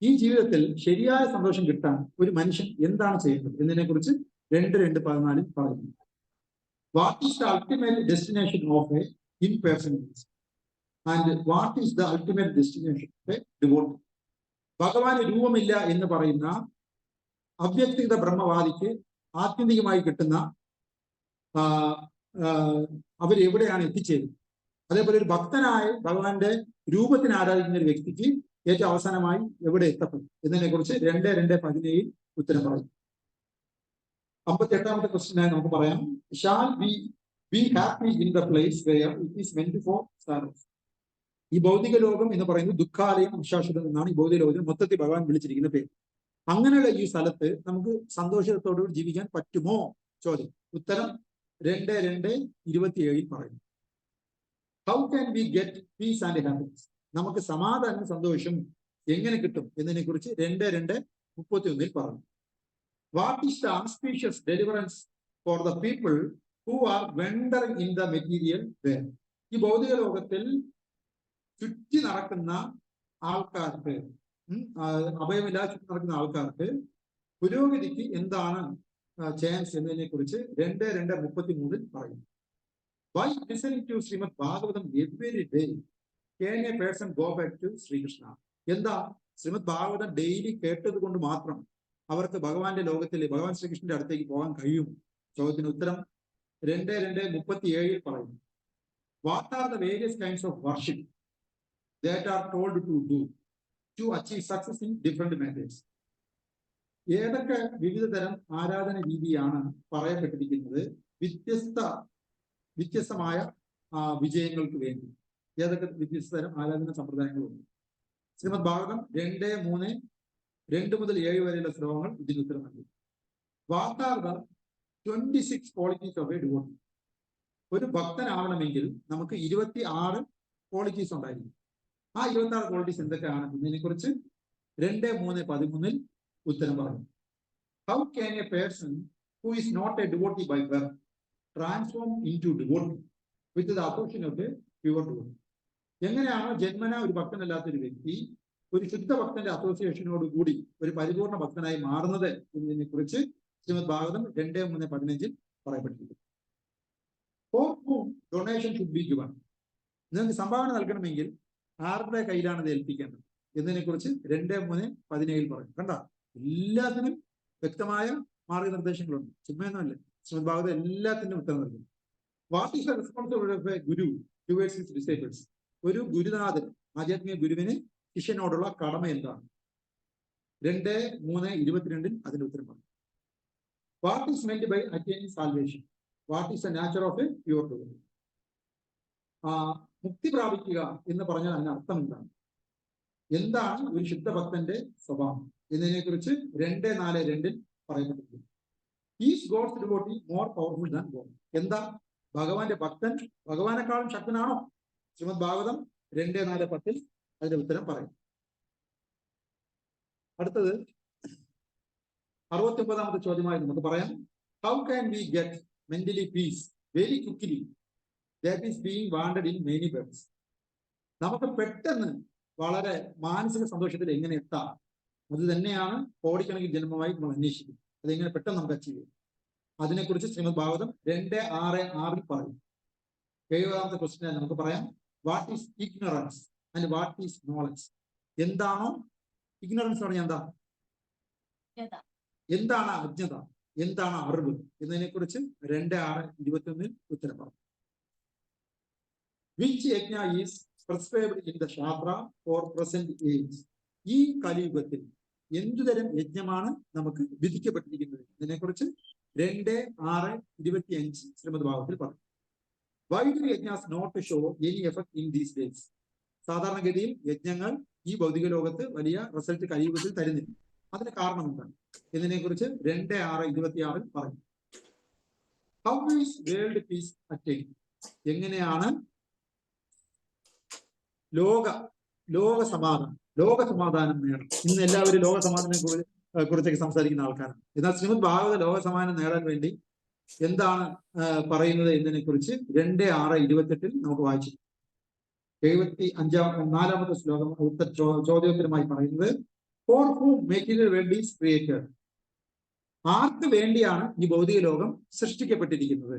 ഈ ജീവിതത്തിൽ ശരിയായ സന്തോഷം കിട്ടാൻ ഒരു മനുഷ്യൻ എന്താണ് ചെയ്യേണ്ടത് എന്നതിനെ കുറിച്ച് 2:2-14 പറയുന്നു. What is the ultimate destination of a impersonality and what is the ultimate destination of a devotee? ഭഗവാന് രൂപമില്ല എന്ന് പറയുന്ന അവ്യക്തിഗത ബ്രഹ്മവാദിക്ക് ആത്യന്തികമായി കിട്ടുന്ന അവരെവിടെയാണ് എത്തിച്ചേരുന്നത്? അതേപോലെ ഒരു ഭക്തനായ ഭഗവാന്റെ രൂപത്തിന് ആരാധിക്കുന്ന ഒരു വ്യക്തിക്ക് ഏറ്റവും അവസാനമായി എവിടെ എത്തപ്പെടും എന്നതിനെ കുറിച്ച് 2:2-17 ഉത്തരം പറയും. 58ാമത്തെ ക്വസ്റ്റ്യനായി നമുക്ക് പറയാം, shall we be happy in the place where it is meant for sorrows? ഈ ഭൗതിക ലോകം എന്ന് പറയുന്നത് ദുഃഖാലയം അശാശ്വതം എന്നാണ് ഈ ഭൗതിക ലോകത്തിന് മൊത്തത്തിൽ ഭഗവാൻ വിളിച്ചിരിക്കുന്ന പേര്. അങ്ങനെയുള്ള ഈ സ്ഥലത്ത് നമുക്ക് സന്തോഷത്തോടുകൂടി ജീവിക്കാൻ പറ്റുമോ? ചോദ്യം. ഉത്തരം 2:2-27 പറയുന്നു. How can we get peace and happiness? നമുക്ക് സമാധാനം സന്തോഷം എങ്ങനെ കിട്ടും എന്നതിനെ കുറിച്ച് 2:2-31 പറഞ്ഞു. What is the auspicious deliverance for the people who are wandering in the material world? ഈ ഭൗതിക ലോകത്തിൽ ചുറ്റി നടക്കുന്ന ആൾക്കാർക്ക്, അഭയമില്ലാതെ ചുറ്റി നടക്കുന്ന ആൾക്കാർക്ക് പുരോഗതിക്ക് എന്താണ് ചാൻസ് എന്നതിനെ കുറിച്ച് 2:2:33 പറയുന്നു. By listening to Srimad Bhagavatam every day, can a person go back to Srikrishna? എന്താ ശ്രീമദ് ഭാഗവതം ഡെയിലി കേട്ടത് കൊണ്ട് മാത്രം അവർക്ക് ഭഗവാന്റെ ലോകത്തിലെ ഭഗവാൻ ശ്രീകൃഷ്ണന്റെ അടുത്തേക്ക് പോകാൻ കഴിയും? ചോദ്യത്തിന് ഉത്തരം 2:2:37 പറയുന്നു. What are the various kinds of worship that are told to do to achieve success in different methods? ഏതൊക്കെ വിവിധ തരം ആരാധന രീതിയാണ് പറയപ്പെട്ടിരിക്കുന്നത് വ്യത്യസ്തമായ വിജയങ്ങൾക്ക് വേണ്ടി? ഏതൊക്കെ വ്യത്യസ്ത തരം ആരാധന സമ്പ്രദായങ്ങളുണ്ട്? ശ്രീമദ് ഭാഗവതം 2:3-2 മുതൽ 7 വരെയുള്ള ശ്ലോകങ്ങൾ ഇതിന് ഉത്തരം നൽകും. What are the 26 qualities of a devotee? ഒരു ഭക്തനാവണമെങ്കിൽ നമുക്ക് 26 ക്വാളിറ്റീസ് ഉണ്ടായിരിക്കും. ആ 26 ക്വാളിറ്റീസ് എന്തൊക്കെയാണ് എന്നതിനെ കുറിച്ച് 2:3:13 ഉത്തരം പറയും. How can a person who is not a devotee by birth transform into devotee with the association of a pure devotee? എങ്ങനെയാണ് ജന്മന ഒരു ഭക്തനല്ലാത്ത ഒരു വ്യക്തി ഒരു ശുദ്ധ ഭക്തന്റെ അസോസിയേഷനോട് കൂടി ഒരു പരിപൂർണ ഭക്തനായി മാറുന്നത് എന്നതിനെ കുറിച്ച് Shrimad Bhagavatam 2:3:15 പറയപ്പെട്ടിരിക്കുന്നു. For whom donation should be given? നിങ്ങൾക്ക് സംഭാവന നൽകണമെങ്കിൽ ആരുടെ കയ്യിലാണ് ഇത് ഏൽപ്പിക്കേണ്ടത് എന്നതിനെ കുറിച്ച് 2:3:17 പറയും. കണ്ട, എല്ലാത്തിനും വ്യക്തമായ മാർഗനിർദ്ദേശങ്ങളുണ്ട്. ചുമ്മാന്നല്ല, ശ്രീമദ് ഭാഗവതം എല്ലാത്തിനും ഉത്തരം നൽകുന്നു. What is the responsibility of A Guru towards his disciples? ഒരു ഗുരുനാഥൻ ആധ്യാത്മിക ഗുരുവിന് ശിഷ്യനോടുള്ള കടമ എന്താണ്? 2:3:22 അതിന്റെ ഉത്തരം പറയും. What is meant by attaining salvation? What is the nature of a pure devotee? മുക്തി പ്രാപിക്കുക എന്ന് പറഞ്ഞാൽ അതിന് അർത്ഥം എന്താണ്? എന്താണ് ഒരു ശുദ്ധ ഭക്തന്റെ സ്വഭാവം എന്നതിനെ കുറിച്ച് 2:4:2 പറയപ്പെട്ടിരിക്കുന്നു. Is God's devotee more powerful than God? എന്താ ഭഗവാന്റെ ഭക്തൻ ഭഗവാനെക്കാളും ശക്തനാണോ? ശ്രീമദ് ഭാഗവതം 2:4:10 അതിന്റെ ഉത്തരം പറയും. അടുത്തത് 69ാമത്തെ ചോദ്യമായി നമുക്ക് പറയാം. How can we get mentally peace very quickly that is being wanted in many birds? നമുക്ക് പെട്ടെന്ന് വളരെ മാനസിക സന്തോഷത്തിൽ എങ്ങനെ എത്താം? അത് തന്നെയാണ് കോടിക്കണക്കിന് ജന്മമായി നമ്മൾ അന്വേഷിക്കുന്നത്. അതെങ്ങനെ പെട്ടെന്ന് നമുക്ക് അച്ചീവ് ചെയ്യും? അതിനെക്കുറിച്ച് ശ്രീമദ് ഭാഗവതം 2:6:6 പറയും. 70ാമത്തെ ക്വസ്റ്റ്യൻ നമുക്ക് പറയാം. What is ignorance and what is knowledge? എന്താണോ ഇഗ്നറൻസ് പറഞ്ഞാൽ എന്താ? എന്താണ് അജ്ഞത? എന്താണ് അറിവ് എന്നതിനെ കുറിച്ച് 2:6:21 ഉത്തരം പറയും. Which yajna is prescribed in the shastra for present age? ഈ കലിയുഗത്തിൽ എന്തുതരം യജ്ഞമാണ് നമുക്ക് വിധിക്കപ്പെട്ടിരിക്കുന്നത് ഇതിനെക്കുറിച്ച് 2:6:25 ശ്രീമദ് ഭാഗവതത്തിൽ പറയും. Why do yajnas not show any effect in these days? സാധാരണഗതിയിൽ യജ്ഞങ്ങൾ ഈ ഭൗതിക ലോകത്ത് വലിയ റിസൾട്ട് കലിയുഗത്തിൽ തരുന്നില്ല. അതിന് കാരണം എന്താണ് എന്നതിനെ കുറിച്ച് 2:6:26 പറയും. How is world peace attained? എങ്ങനെയാണ് ലോക സമാധാനം നേടണം? ഇന്ന് എല്ലാവരും ലോക സമാധാനം കുറിച്ചൊക്കെ സംസാരിക്കുന്ന ആൾക്കാരാണ്. എന്നാൽ ശ്രീമദ് ഭാഗവത ലോക സമാധാനം നേടാൻ വേണ്ടി എന്താണ് പറയുന്നത് എന്നതിനെ കുറിച്ച് 2:6:28 നമുക്ക് വായിച്ചു. 74ാമത്തെ ശ്ലോകം ചോദ്യോത്തരമായി പറയുന്നത് for whom material world is created? ആർക്ക് വേണ്ടിയാണ് ഈ ഭൗതിക ലോകം സൃഷ്ടിക്കപ്പെട്ടിരിക്കുന്നത്?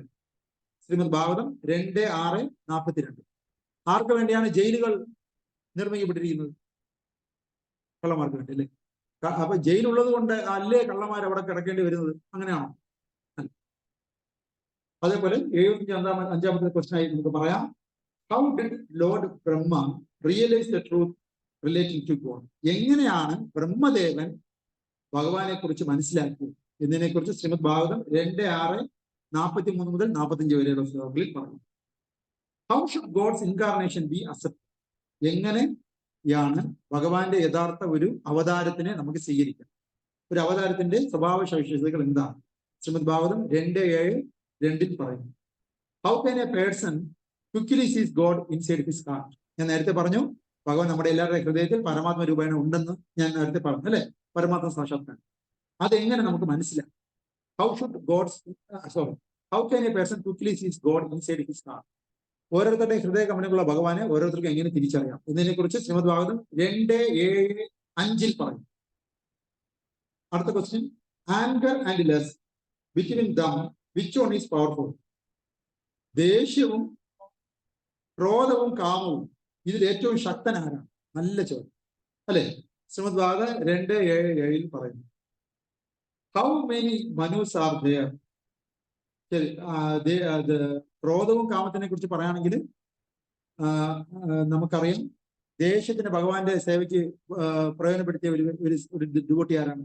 ശ്രീമദ് ഭാഗവതം 2:6:42. ആർക്ക് വേണ്ടിയാണ് ജയിലുകൾ നിർമ്മിക്കപ്പെട്ടിരിക്കുന്നത്? കള്ളന്മാർക്ക് വേണ്ടി അല്ലേ? അപ്പൊ ജയിലുള്ളത് കൊണ്ട് അല്ലേ കള്ളന്മാർ അവിടെ കിടക്കേണ്ടി വരുന്നത്? അങ്ങനെയാണോ? അതേപോലെ 75ാമത്തെ ക്വസ്റ്റ്യൻ ആയി നമുക്ക് പറയാം. How did lord Brahma realise the truth relating to God? എങ്ങനെയാണ് ബ്രഹ്മദേവൻ ഭഗവാനെ കുറിച്ച് മനസ്സിലാക്കിയത് എന്നതിനെ കുറിച്ച് ശ്രീമദ് ഭാഗവതം 2:6:43 മുതൽ 45 വരെയുള്ള ശ്ലോകങ്ങളിൽ പറഞ്ഞു. How should God's incarnation be accept? എങ്ങനെയാണ് ഭഗവാന്റെ യഥാർത്ഥ ഒരു അവതാരത്തിനെ നമുക്ക് സ്വീകരിക്കാം? ഒരു അവതാരത്തിന്റെ സ്വഭാവ സവിശേഷതകൾ എന്താണ്? ശ്രീമദ് ഭാഗവതം 2:7:2 പറയുന്നു. How can A person quickly സീസ് ഗോഡ് ഇൻസൈഡ് ഹിസ് ഹാർട്ട്? ഞാൻ നേരത്തെ പറഞ്ഞു ഭഗവാൻ നമ്മുടെ എല്ലാവരുടെയും ഹൃദയത്തിൽ പരമാത്മ രൂപേണ ഉണ്ടെന്ന് ഞാൻ നേരത്തെ പറഞ്ഞു അല്ലെ? പരമാത്മ സാക്ഷാത്കാരം അതെങ്ങനെ നമുക്ക് മനസ്സിലാക്കാം? How can A person quickly സീസ് ഗോഡ് ഇൻസൈഡ് ഹിസ് ഹാർട്ട്? ഓരോരുത്തരുടെ ഹൃദയ കമനങ്ങളുള്ള ഭഗവാനെ ഓരോരുത്തർക്കും എങ്ങനെ തിരിച്ചറിയാം എന്നതിനെ കുറിച്ച് ശ്രീമദ് ഭാഗവതം 2:7:5 പറയും. അടുത്ത question. Anchor and lust between them which one is powerful? ദേഷ്യവും ക്രോധവും കാമവും ഇതിൽ ഏറ്റവും ശക്തനാരാണ്? നല്ല ചോദ്യം അല്ലെ? ശ്രീമദ് ഭാഗവത 2:7 പറയുന്നു. How many Manus are there? ശരി, ക്രോധവും കാമത്തിനെ കുറിച്ച് പറയുകയാണെങ്കിൽ നമുക്കറിയാം, ദേഷ്യത്തിന് ഭഗവാന്റെ സേവയ്ക്ക് പ്രയോജനപ്പെടുത്തിയ ഒരു ഡിവോട്ടി ആരാണ്?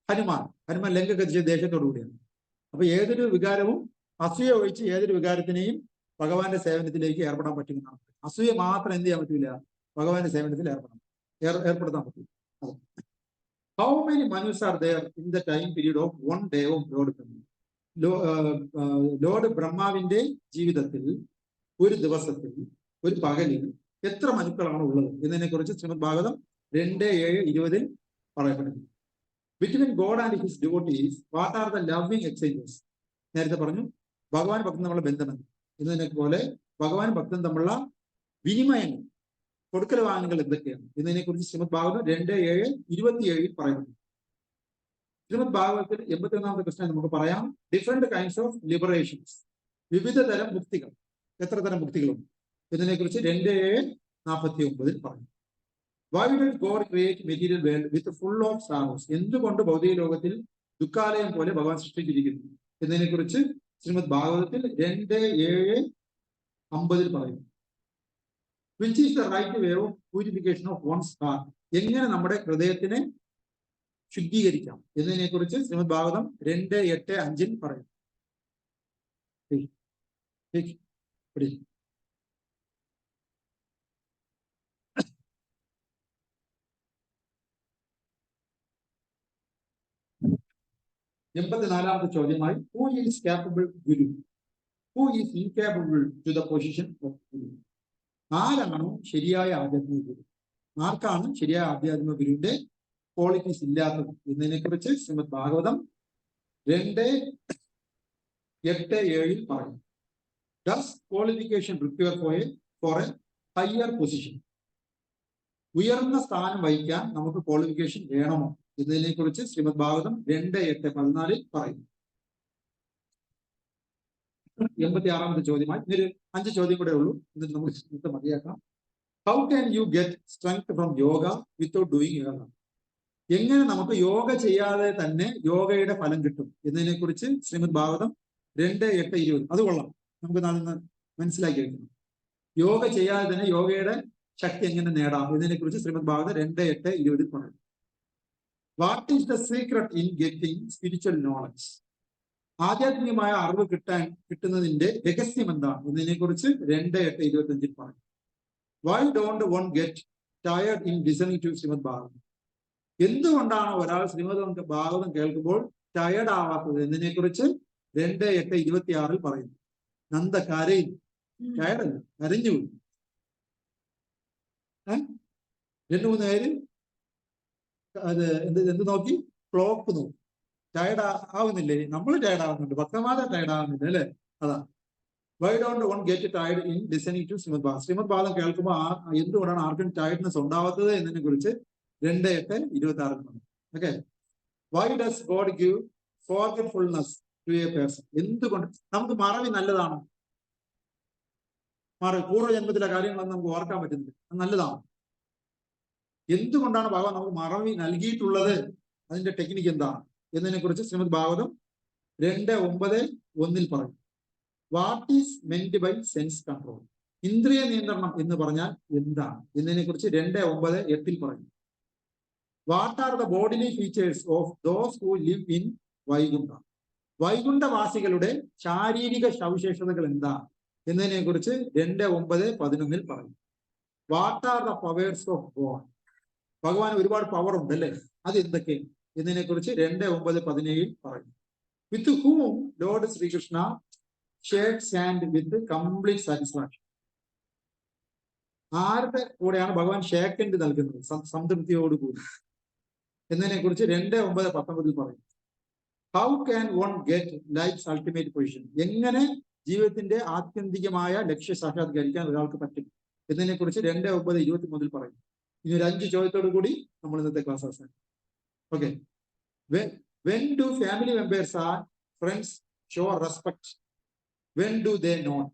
ഹനുമാൻ. ഹനുമാൻ ലങ്ക കത്തിച്ച ദേഷ്യത്തോടു കൂടിയാണ്. അപ്പൊ ഏതൊരു വികാരവും, അസൂയ ഒഴിച്ച് ഏതൊരു വികാരത്തിനെയും ഭഗവാന്റെ സേവനത്തിലേക്ക് ഏർപ്പെടാൻ പറ്റുന്നതാണ്. അസൂയ മാത്രം എന്ത് ചെയ്യാൻ പറ്റില്ല? ഭഗവാന്റെ സേവനത്തിൽ ഏർപ്പെടുത്താൻ പറ്റില്ല. How many Manus are there in the time period of 1 day of lord Brahma? Lord ബ്രഹ്മാവിന്റെ ജീവിതത്തിൽ ഒരു ദിവസത്തിൽ, ഒരു പകലിൽ എത്ര മനുക്കളാണ് ഉള്ളത് എന്നതിനെ കുറിച്ച് ശ്രീമദ് ഭാഗവതം 2:7-20 പറയപ്പെടുന്നു. Between God and his devotees what are the loving exchanges? നേരത്തെ പറഞ്ഞു ഭഗവാൻ ഭക്തൻ തമ്മിലുള്ള ബന്ധമെന്ന്. എന്നതിനെ പോലെ ഭഗവാൻ ഭക്തൻ തമ്മിലുള്ള വിനിമയങ്ങൾ, കൊടുക്കൽ വാങ്ങലുകൾ എന്തൊക്കെയാണ് എന്നതിനെ കുറിച്ച് ശ്രീമദ് ഭാഗവതം 2:7-27 പറയുന്നു. ശ്രീമദ് ഭാഗവതത്തിൽ 81ാമത്തെ കൃഷ്ണൻ നമുക്ക് പറയാം, ഡിഫറെന്റ് കൈൻഡ്സ് ഓഫ് ലിബറേഷൻസ്, വിവിധ തരം മുക്തികൾ. എത്ര തരം മുക്തികളുണ്ട് എന്നതിനെ കുറിച്ച് 2:49 പറഞ്ഞു. Why did God create material world with full of sorrows? എന്തുകൊണ്ട് ഭൗതിക ലോകത്തിൽ ദുഃഖാലയം പോലെ ഭഗവാൻ സൃഷ്ടിച്ചിരിക്കുന്നു എന്നതിനെ കുറിച്ച് ശ്രീമദ് ഭാഗവതത്തിൽ 2:7-50 പറയുന്നു. Which is the right way of purification of one's heart? എങ്ങനെ നമ്മുടെ ഹൃദയത്തിനെ ശുദ്ധീകരിക്കാം എന്നതിനെ കുറിച്ച് ശ്രീമദ് ഭാഗവതം 2:8-5 പറയുന്നു. 84ാമത്തെ ചോദ്യമായി, who is capable guru? Who is incapable to the position of guru? ആരാണോ ശരിയായ ആധ്യാത്മിക ഗുരു? ആർക്കാണ് ശരിയായ ആധ്യാത്മിക ഗുരുവിന്റെ ക്വാളിറ്റീസ് ഇല്ലാത്തത് എന്നതിനെ കുറിച്ച് ശ്രീമദ് ഭാഗവതം 2:8-7 പറയുന്നു. Does qualification require four A higher position? ഉയർന്ന സ്ഥാനം വഹിക്കാൻ നമുക്ക് ക്വാളിഫിക്കേഷൻ വേണമോ എന്നതിനെ കുറിച്ച് ശ്രീമദ് ഭാഗവതം 2:8-14 പറയുന്നു. 86ാമത്തെ ചോദ്യമായി ഇതൊരു 5 ചോദ്യം കൂടെ ഉള്ളൂ, എന്നിട്ട് നമുക്ക് മതിയാക്കാം. How can you get strength from yoga without doing yoga? എങ്ങനെ നമുക്ക് യോഗ ചെയ്യാതെ തന്നെ യോഗയുടെ ഫലം കിട്ടും എന്നതിനെ കുറിച്ച് ശ്രീമദ് ഭാഗവതം 2:8-20. അത് കൊള്ളാം, നമുക്ക് നാളെ മനസ്സിലാക്കി വെക്കണം. യോഗ ചെയ്യാതെ തന്നെ യോഗയുടെ ശക്തി എങ്ങനെ നേടാം എന്നതിനെ കുറിച്ച് ശ്രീമദ് ഭാഗവതം 2:8-20 പറയുന്നു. What is the secret in getting spiritual knowledge? ആധ്യാത്മികമായ അറിവ് കിട്ടുന്നതിന്റെ രഹസ്യം എന്താണ് എന്നതിനെ കുറിച്ച് 2:8-25 പറയും. Why don't one get tired in listening to Shrimad Bhagavatam? എന്തുകൊണ്ടാണ് ഒരാൾ ശ്രീമദ് ഭാഗവതം കേൾക്കുമ്പോൾ ടയർഡ് ആവാത്തത് എന്നതിനെ കുറിച്ച് 2:8-26 പറയുന്നു. നന്ദ കരയും, ടയർഡല്ല, കരഞ്ഞു. 2-3 പേര് അത് എന്ത് നോക്കി? ക്ലോക്ക് നോക്കി. ടയർഡ് ആവുന്നില്ലേ? നമ്മൾ ടയർഡ് ആവുന്നുണ്ട്, ഭക്തന്മാരെ ടയർഡ് ആവുന്നില്ല അല്ലെ? അതാ why don't one get tired in listening to Shrimad Bhagavatam? Shrimad Bhagavatam കേൾക്കുമ്പോൾ എന്തുകൊണ്ടാണ് ആർക്കും ടയർഡ്നെസ് ഉണ്ടാവാത്തത് എന്നതിനെ കുറിച്ച് 2:8-26 okay. Why does God give forgetfulness to a person? എന്തുകൊണ്ട് നമുക്ക് മറവി നല്ലതാണോ? പൂർവ്വജന്മത്തിലെ കാര്യങ്ങളൊന്നും നമുക്ക് ഓർക്കാൻ പറ്റുന്നില്ല, അത് നല്ലതാണ്. എന്തുകൊണ്ടാണ് ഭഗവാൻ നമുക്ക് മറവി നൽകിയിട്ടുള്ളത്? അതിന്റെ ടെക്നിക്ക് എന്താണ് എന്നതിനെ കുറിച്ച് ശ്രീമദ് ഭാഗവതം 2:9-1 പറയും. What is meant by sense control? ഇന്ദ്രിയ നിയന്ത്രണം എന്ന് പറഞ്ഞാൽ എന്താണ് എന്നതിനെ കുറിച്ച് 2:9-8 പറയും. What are the bodily features of those who live in Vaikuntha? വൈകുണ്ഠവാസികളുടെ ശാരീരിക സവിശേഷതകൾ എന്താണ് എന്നതിനെ കുറിച്ച് 2:9-11 പറയും. What are the powers of God? ഭഗവാൻ ഒരുപാട് പവർ ഉണ്ട് അല്ലേ, അത് എന്തൊക്കെ എന്നതിനെ കുറിച്ച് 2:9-17 പറയും. With whom lord Shri Krishna shakes hand with complete satisfaction? ആരുടെ കൂടെയാണ് ഭഗവാൻ ഷേക്ക് ഹാൻഡ് നൽകുന്നത് സംതൃപ്തിയോടുകൂടി എന്നതിനെ കുറിച്ച് 2:9-19 പറയും. How can one get life's ultimate position? എങ്ങനെ ജീവിതത്തിന്റെ ആത്യന്തികമായ ലക്ഷ്യ സാക്ഷാത്കരിക്കാൻ ഒരാൾക്ക് പറ്റും എന്നതിനെ കുറിച്ച് 2:9-23 പറയും. ഇനി ഒരു 5 ചോദ്യത്തോടു കൂടി നമ്മൾ ഇന്നത്തെ ക്ലാസ് അവസാനം. Okay. When do family members and friends show respect? When do they not?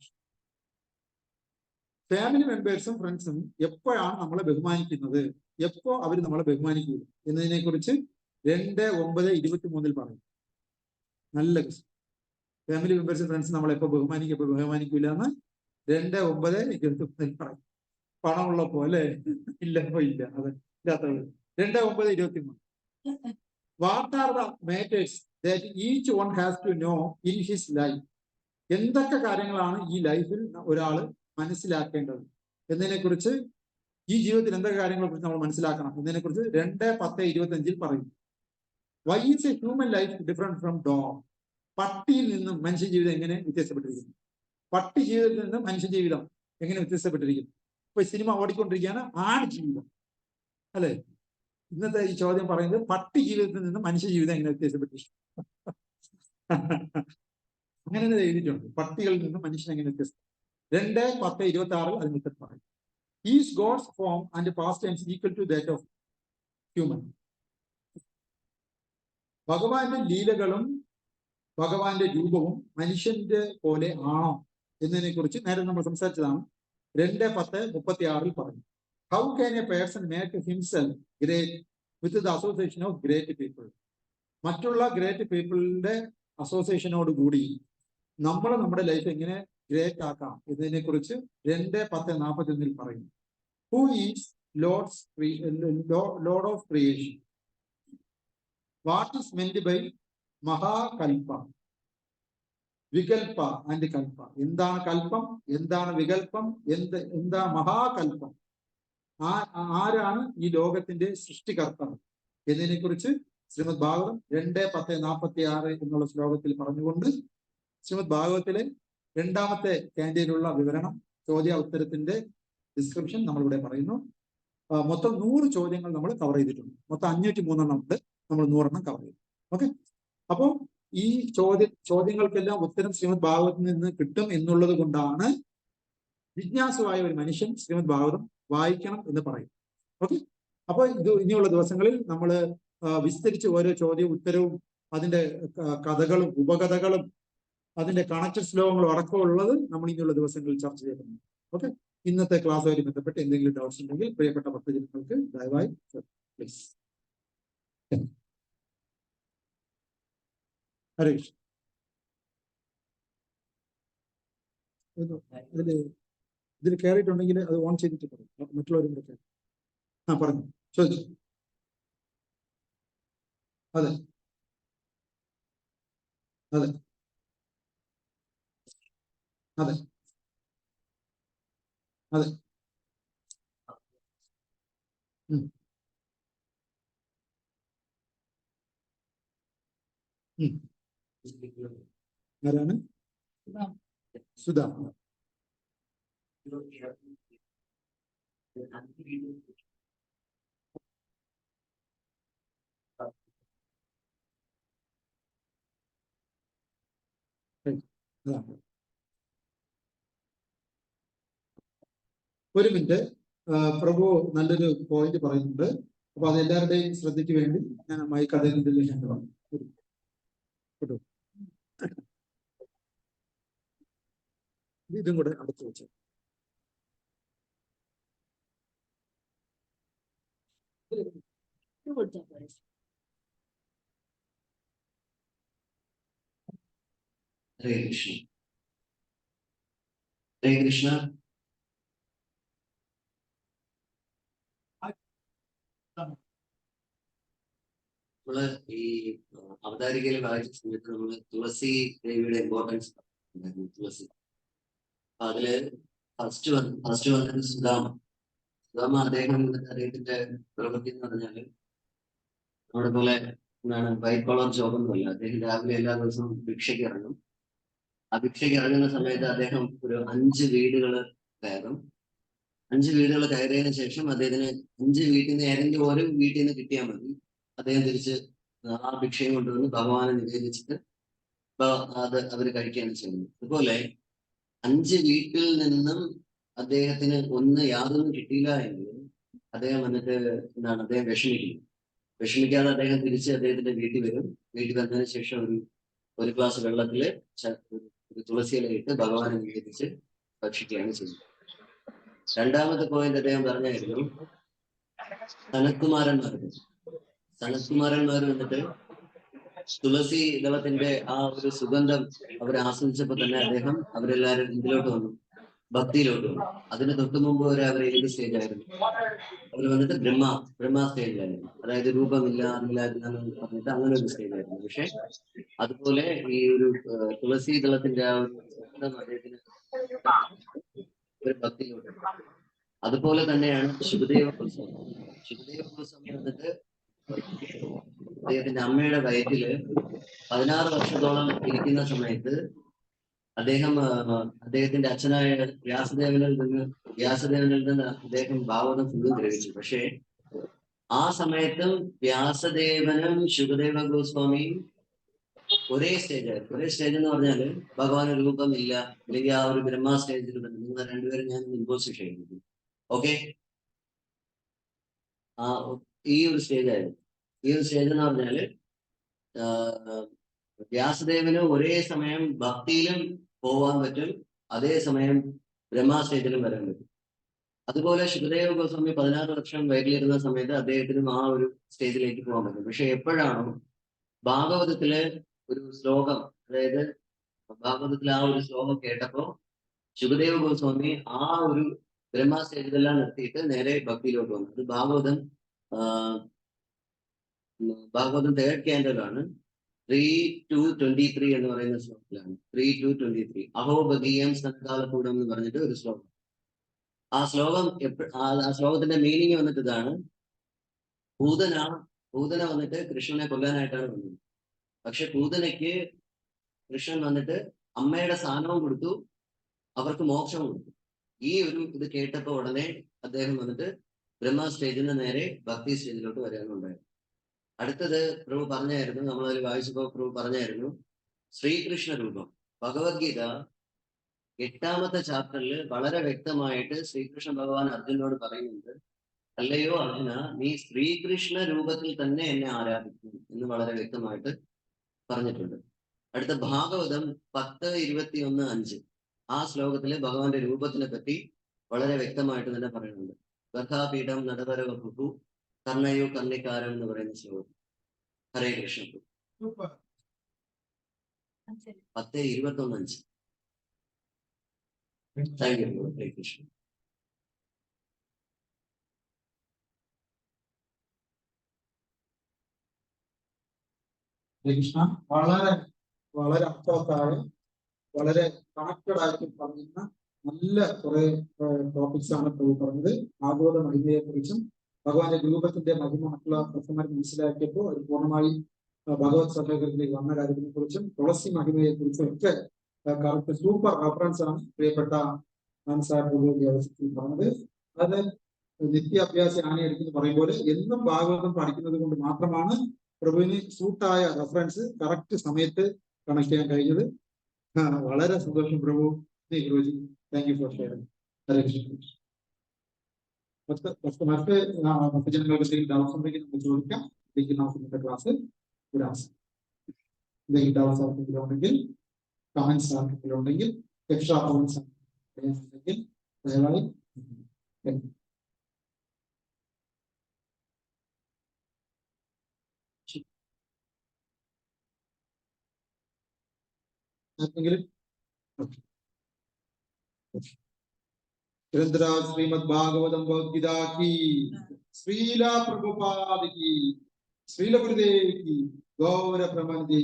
Family മെമ്പേഴ്സും ഫ്രണ്ട്സും എപ്പോഴാണ് നമ്മളെ ബഹുമാനിക്കുന്നത്, എപ്പോ അവർ നമ്മളെ ബഹുമാനിക്കുക എന്നതിനെ കുറിച്ച് 2:9:23 പറയും. നല്ല ക്വസ്റ്റ്യൻ. ഫാമിലി മെമ്പേഴ്സും ഫ്രണ്ട്സും നമ്മളെപ്പോ ബഹുമാനിക്കൂല എന്ന് 2:9:23 പറയും. പണമുള്ളപ്പോ അല്ലെ? ഇല്ലപ്പോ ഇല്ല. അതെ, ഇല്ലാത്തത്. 2:9:23. What are the matters that each one has to know in his life? എന്തൊക്കെ കാര്യങ്ങളാണ് ഈ ലൈഫിൽ ഒരാൾ മനസ്സിലാക്കേണ്ടത് എന്നതിനെ കുറിച്ച്, ഈ ജീവിതത്തിൽ എന്തൊക്കെ കാര്യങ്ങളെ കുറിച്ച് നമ്മൾ മനസ്സിലാക്കണം എന്നതിനെ കുറിച്ച് 2:10:25 പറയും. Why is a human life different from dog? പട്ടിയിൽ നിന്നും മനുഷ്യ ജീവിതം എങ്ങനെ വ്യത്യാസപ്പെട്ടിരിക്കുന്നു? പട്ടി ജീവിതത്തിൽ നിന്നും മനുഷ്യ ജീവിതം എങ്ങനെ വ്യത്യാസപ്പെട്ടിരിക്കുന്നു? ഇപ്പൊ സിനിമ ഓടിക്കൊണ്ടിരിക്കുകയാണ് ആട് ജീവിതം അല്ലെ? ഇന്നത്തെ ഈ ചോദ്യം പറയുന്നത് പട്ടി ജീവിതത്തിൽ നിന്നും മനുഷ്യ ജീവിതം എങ്ങനെ വ്യത്യാസപ്പെട്ടിരിക്കുന്നു. അങ്ങനെ എഴുതിയിട്ടുണ്ട്. പട്ടികളിൽ നിന്നും മനുഷ്യൻ എങ്ങനെ വ്യത്യസ്തം. 2:10:26 അതിന് ഉത്തരം പറയും. Is God's form and past tense equal to that of human? ഭഗവാന്റെ ലീലകളും ഭഗവാന്റെ രൂപവും മനുഷ്യന്റെ പോലെ ആണോ എന്നതിനെ കുറിച്ച് നേരെ നമ്മൾ സംസാരിച്ചതാണ്. 2:10:36 പറഞ്ഞു. How can A person make himself great with the association of great people? മറ്റുള്ള ഗ്രേറ്റ് പീപ്പിളിന്റെ അസോസിയേഷനോട് കൂടി നമ്മൾ നമ്മുടെ ലൈഫ് എങ്ങനെ ഗ്രേറ്റ് ആക്കാം എന്നതിനെ കുറിച്ച് 2:10:41 പറയുന്നു. Who is lord of creation? What is meant by Mahakalpa, Vikalpa and Kalpa? എന്താണ് കൽപ്പം, എന്താണ് വികൽപ്പം, എന്താ മഹാകൽപ്പം? ആരാണ് ഈ ലോകത്തിന്റെ സൃഷ്ടികർത്താവ് എന്നതിനെ കുറിച്ച് ശ്രീമദ് ഭാഗവതം 2:10:46 എന്നുള്ള ശ്ലോകത്തിൽ പറഞ്ഞുകൊണ്ട് ശ്രീമദ് ഭാഗവതത്തിലെ 2ാമത്തെ ക്യാൻഡിലുള്ള വിവരണം, ചോദ്യ ഉത്തരത്തിന്റെ ഡിസ്ക്രിപ്ഷൻ നമ്മളിവിടെ പറയുന്നു. മൊത്തം 100 ചോദ്യങ്ങൾ നമ്മൾ കവർ ചെയ്തിട്ടുണ്ട്. മൊത്തം 503 ഉണ്ട്. നമ്മൾ 100 കവർ ചെയ്തു. ഓക്കെ. അപ്പോൾ ഈ ചോദ്യങ്ങൾക്കെല്ലാം ഉത്തരം ശ്രീമദ് ഭാഗവതത്തിൽ നിന്ന് കിട്ടും എന്നുള്ളത് കൊണ്ടാണ് ജിജ്ഞാസുവായ ഒരു മനുഷ്യൻ ശ്രീമദ് ഭാഗവതം വായിക്കണം എന്ന് പറയും. ഓക്കെ. അപ്പോൾ ഇനിയുള്ള ദിവസങ്ങളിൽ നമ്മൾ വിസ്തരിച്ച് ഓരോ ചോദ്യവും ഉത്തരവും അതിന്റെ കഥകളും ഉപകഥകളും അതിന്റെ കണക്റ്റഡ് ശ്ലോകങ്ങളും അടക്കമുള്ളത് നമ്മൾ ഇനിയുള്ള ദിവസങ്ങളിൽ ചർച്ച ചെയ്യുന്നു. ഓക്കെ. ഇന്നത്തെ ക്ലാസ്സുമായി ബന്ധപ്പെട്ട് എന്തെങ്കിലും ഡൗട്ട്സ് ഉണ്ടെങ്കിൽ പ്രിയപ്പെട്ട ഭക്തജനങ്ങൾക്ക് ദയവായി പ്ലീസ്. ഹരീഷ്, ഇതിൽ കയറിയിട്ടുണ്ടെങ്കിൽ അത് ഓൺ ചെയ്തിട്ട് പറയും, മറ്റുള്ളവരും കൂടെ കയറി. പറഞ്ഞു, ചോദിച്ചു. അതെ അതെ അതെ അതെ. ആരാണ്? സുധാ. ഒരു മിനിറ്റ്, പ്രഭു നല്ലൊരു പോയിന്റ് പറയുന്നുണ്ട്. അപ്പൊ അത് എല്ലാവരുടെയും ശ്രദ്ധയ്ക്ക് വേണ്ടി ഞാൻ മൈക്ക് അദ്ദേഹത്തിൽ ഞാൻ പറഞ്ഞു. ഇതും കൂടെ അടുത്ത് വെച്ചു. ഹരേ കൃഷ്ണ. ഹരേ കൃഷ്ണ. നമ്മള് ഈ അവതാരികയിൽ വായിച്ച സമയത്ത് നമ്മള് തുളസി ദേവിയുടെ ഇമ്പോർട്ടൻസ് തുളസി. അതില് ഫസ്റ്റ് വന്നത് സുദാമ. അദ്ദേഹത്തിന്റെ പ്രവൃത്തി എന്ന് പറഞ്ഞാല് നമ്മുടെ പോലെ എന്താണ് വൈറ്റ് കോളർ ജോബ് ഒന്നുമല്ല. അദ്ദേഹം രാവിലെ എല്ലാ ദിവസവും ഭിക്ഷയ്ക്ക് ഇറങ്ങും. ആ ഭിക്ഷയ്ക്ക് ഇറങ്ങുന്ന സമയത്ത് അദ്ദേഹം ഒരു 5 വീടുകൾ കയറും. 5 വീടുകൾ കയറിയതിനു ശേഷം അദ്ദേഹത്തിന് 5 വീട്ടിൽ നിന്ന് ഏതെങ്കിലും ഓരോ വീട്ടിൽ നിന്ന് കിട്ടിയാൽ മതി. അദ്ദേഹം തിരിച്ച് ആ ഭിക്ഷയും കൊണ്ടുവന്ന് ഭഗവാനെ നിവേദിച്ചിട്ട് അത് അവർ കഴിക്കുകയാണ് ചെയ്യുന്നത്. അതുപോലെ 5 വീട്ടിൽ നിന്നും അദ്ദേഹത്തിന് യാതൊന്നും കിട്ടിയില്ല എങ്കിൽ അദ്ദേഹം വന്നിട്ട് അദ്ദേഹം വിഷമിക്കുന്നു. വിഷമിക്കാതെ അദ്ദേഹം തിരിച്ച് അദ്ദേഹത്തിന്റെ വീട്ടിൽ വരും. വീട്ടിൽ വന്നതിന് ശേഷം ഒരു ഗ്ലാസ് വെള്ളത്തില് ഒരു തുളസി ഇല ഇട്ട് ഭഗവാനെ നിവേദിച്ച് ഭക്ഷിക്കുകയാണ് ചെയ്യുന്നത്. രണ്ടാമത്തെ പോയിന്റ് അദ്ദേഹം പറഞ്ഞായിരുന്നു, സനത്കുമാരന്മാർ വന്നിട്ട് തുളസി ദളത്തിന്റെ ആ ഒരു സുഗന്ധം അവർ ആസ്വദിച്ചപ്പോ തന്നെ അവരെല്ലാരും ഇതിലോട്ട് വന്നു, ഭക്തിയിലോട്ട് വന്നു. അതിന് തൊട്ടു മുമ്പ് വരെ അവർ ഏത് സ്റ്റേജ് ആയിരുന്നു? അവർ വന്നിട്ട് ബ്രഹ്മ സ്റ്റേജിലായിരുന്നു. അതായത് രൂപമില്ല, അതില്ലായിരുന്നു പറഞ്ഞിട്ട് അങ്ങനെ ഒരു സ്റ്റേജ് ആയിരുന്നു. പക്ഷെ അതുപോലെ ഈ ഒരു തുളസി ദളത്തിന്റെ ആ ഒരു സുഗന്ധം അദ്ദേഹത്തിന് ഒരു ഭക്തിയിലോട്ട്. അതുപോലെ തന്നെയാണ് ശുഭദേവ ഗോസ്വാമി വന്നിട്ട് അദ്ദേഹത്തിന്റെ അമ്മയുടെ വയറ്റില് 16 വർഷത്തോളം ഇരിക്കുന്ന സമയത്ത് അദ്ദേഹത്തിന്റെ അച്ഛനായ വ്യാസദേവനിൽ നിന്ന് അദ്ദേഹം ഭാഗവതം ഫുള്ളും ഗ്രഹിച്ചു. പക്ഷേ ആ സമയത്തും വ്യാസദേവനും ശുഭദേവ ഗോസ്വാമിയും ഒരേ സ്റ്റേജായിരുന്നു. ഒരേ സ്റ്റേജ് എന്ന് പറഞ്ഞാല് ഭഗവാന് രൂപമില്ല, അല്ലെങ്കിൽ ആ ഒരു ബ്രഹ്മ സ്റ്റേജിൽ തന്നെ നിങ്ങൾ രണ്ടുപേരും ഞാൻ ഇമ്പോസ് ചെയ്യുന്നു. ഓക്കെ, ഈ ഒരു സ്റ്റേജ് ആയിരുന്നു. ഈ ഒരു സ്റ്റേജ് എന്ന് പറഞ്ഞാല് വ്യാസദേവന് ഒരേ സമയം ഭക്തിയിലും പോവാൻ പറ്റും, അതേസമയം ബ്രഹ്മ സ്റ്റേജിലും വരാൻ പറ്റും. അതുപോലെ ശുഭദേവ ഗോസ്വാമി 16 വർഷം വയറ്റിലിരുന്ന സമയത്ത് അദ്ദേഹത്തിനും ആ ഒരു സ്റ്റേജിലേക്ക് പോകാൻ പറ്റും. പക്ഷെ എപ്പോഴാണോ ഭാഗവതത്തിലെ ഒരു ശ്ലോകം, അതായത് ഭാഗവതത്തിലെ ആ ഒരു ശ്ലോകം കേട്ടപ്പോ ശുഭദേവ ഗോസ്വാമി ആ ഒരു ബ്രഹ്മ സ്റ്റേജിലെല്ലാം നിർത്തിയിട്ട് നേരെ ഭക്തിയിലോട്ട് വന്നു. അത് ഭാഗവതം 3rd ക്യാൻഡലാണ്, 3:23 എന്ന് പറയുന്ന ശ്ലോകത്തിലാണ്. 3:23 അഹോ ഭഗീയം സത്കാലകൂടം എന്ന് പറഞ്ഞിട്ട് ഒരു ശ്ലോകം. ആ ശ്ലോകത്തിന്റെ മീനിങ് വന്നിട്ട് ഇതാണ്: പൂതന വന്നിട്ട് കൃഷ്ണനെ കൊല്ലാനായിട്ടാണ് വന്നത്. പക്ഷെ പൂതനയ്ക്ക് കൃഷ്ണൻ വന്നിട്ട് അമ്മയുടെ സ്ഥാനവും കൊടുത്തു, അവർക്ക് മോക്ഷവും കൊടുത്തു. ഈ ഒരു ഇത് കേട്ടപ്പോ ഉടനെ അദ്ദേഹം വന്നിട്ട് ബ്രഹ്മ സ്റ്റേജിൽ നിന്ന് നേരെ ഭക്തി സ്റ്റേജിലോട്ട് വരാനുണ്ടായിരുന്നു. അടുത്തത് പ്രഭു പറഞ്ഞായിരുന്നു, നമ്മളതിൽ വായിച്ചപ്പോ പ്രഭു പറഞ്ഞായിരുന്നു, ശ്രീകൃഷ്ണ രൂപം. ഭഗവത്ഗീത 8ാമത്തെ ചാപ്റ്ററിൽ വളരെ വ്യക്തമായിട്ട് ശ്രീകൃഷ്ണ ഭഗവാൻ അർജുനോട് പറയുന്നുണ്ട്, അല്ലയോ അർജുന, നീ ശ്രീകൃഷ്ണ രൂപത്തിൽ തന്നെ എന്നെ ആരാധിക്കുന്നു എന്ന് വളരെ വ്യക്തമായിട്ട് പറഞ്ഞിട്ടുണ്ട്. അടുത്ത ഭാഗവതം 10:21-5 ആ ശ്ലോകത്തില് ഭഗവാന്റെ രൂപത്തിനെ പറ്റി വളരെ വ്യക്തമായിട്ട് തന്നെ പറയുന്നുണ്ട്. ഗർഭാപീഠം നടവര വപു കർണയോ കർണിക്കാരം എന്ന് പറയുന്ന ശ്ലോകം. ഹരേ കൃഷ്ണ. 10:21-5. Thank you. ഹരേ കൃഷ്ണ. കൃഷ്ണ വളരെ വളരെ അർത്ഥവത്തായ, വളരെ കണക്റ്റഡ് ആയിട്ട് പറയുന്ന നല്ല കുറെ ടോപ്പിക്സ് ആണ് പ്രഭു പറഞ്ഞത്. ഭാഗവത മഹിമയെ കുറിച്ചും ഭഗവാന്റെ രൂപത്തിന്റെ മഹിമ മറ്റുള്ള പ്രശ്നങ്ങൾ മനസ്സിലാക്കിയപ്പോൾ അത് പൂർണ്ണമായി ഭഗവത് സഭകളിലേക്ക് വന്ന കാര്യത്തിനെ കുറിച്ചും തുളസി മഹിമയെ കുറിച്ചും ഒക്കെ കറക്റ്റ് സൂപ്പർ റെഫറൻസ് ആണ് പ്രിയപ്പെട്ട പറഞ്ഞത്. അത് നിത്യാഭ്യാസി ആനയെടുക്കുന്നു പറയുമ്പോൾ എന്നും ഭാഗവതം പഠിക്കുന്നത് കൊണ്ട് മാത്രമാണ് പ്രഭുവിന് സൂട്ടായ റെഫറൻസ് കറക്റ്റ് സമയത്ത് കണക്ട് ചെയ്യാൻ കഴിഞ്ഞത്. വളരെ സന്തോഷം പ്രഭു. Guruji, thank you for sharing. Hare Krishna. മറ്റ് ഭക്തജനങ്ങൾക്ക് എന്തെങ്കിലും ഡൗട്ട്സ് ഉണ്ടെങ്കിൽ നമുക്ക് ചോദിക്കാം. ഇന്നത്തെ ക്ലാസ് എന്തെങ്കിലും ഡൗട്ട്സ് ആർക്കെങ്കിലും ഉണ്ടെങ്കിൽ, കമന്റ്സ് ആർക്കെങ്കിലും ഉണ്ടെങ്കിൽ, എക്സ്ട്രാ പോയിന്റ്സ് ഉണ്ടെങ്കിൽ ദയവായി ആർക്കെങ്കിലും. ശ്രീമദ് ഭാഗവതം ഭഗവത്ഗീത की, ശ്രീല പ്രഭുപാദ की, ശ്രീല ഗുരുദേവ് की, ഗൗര പ്രമന്ദി.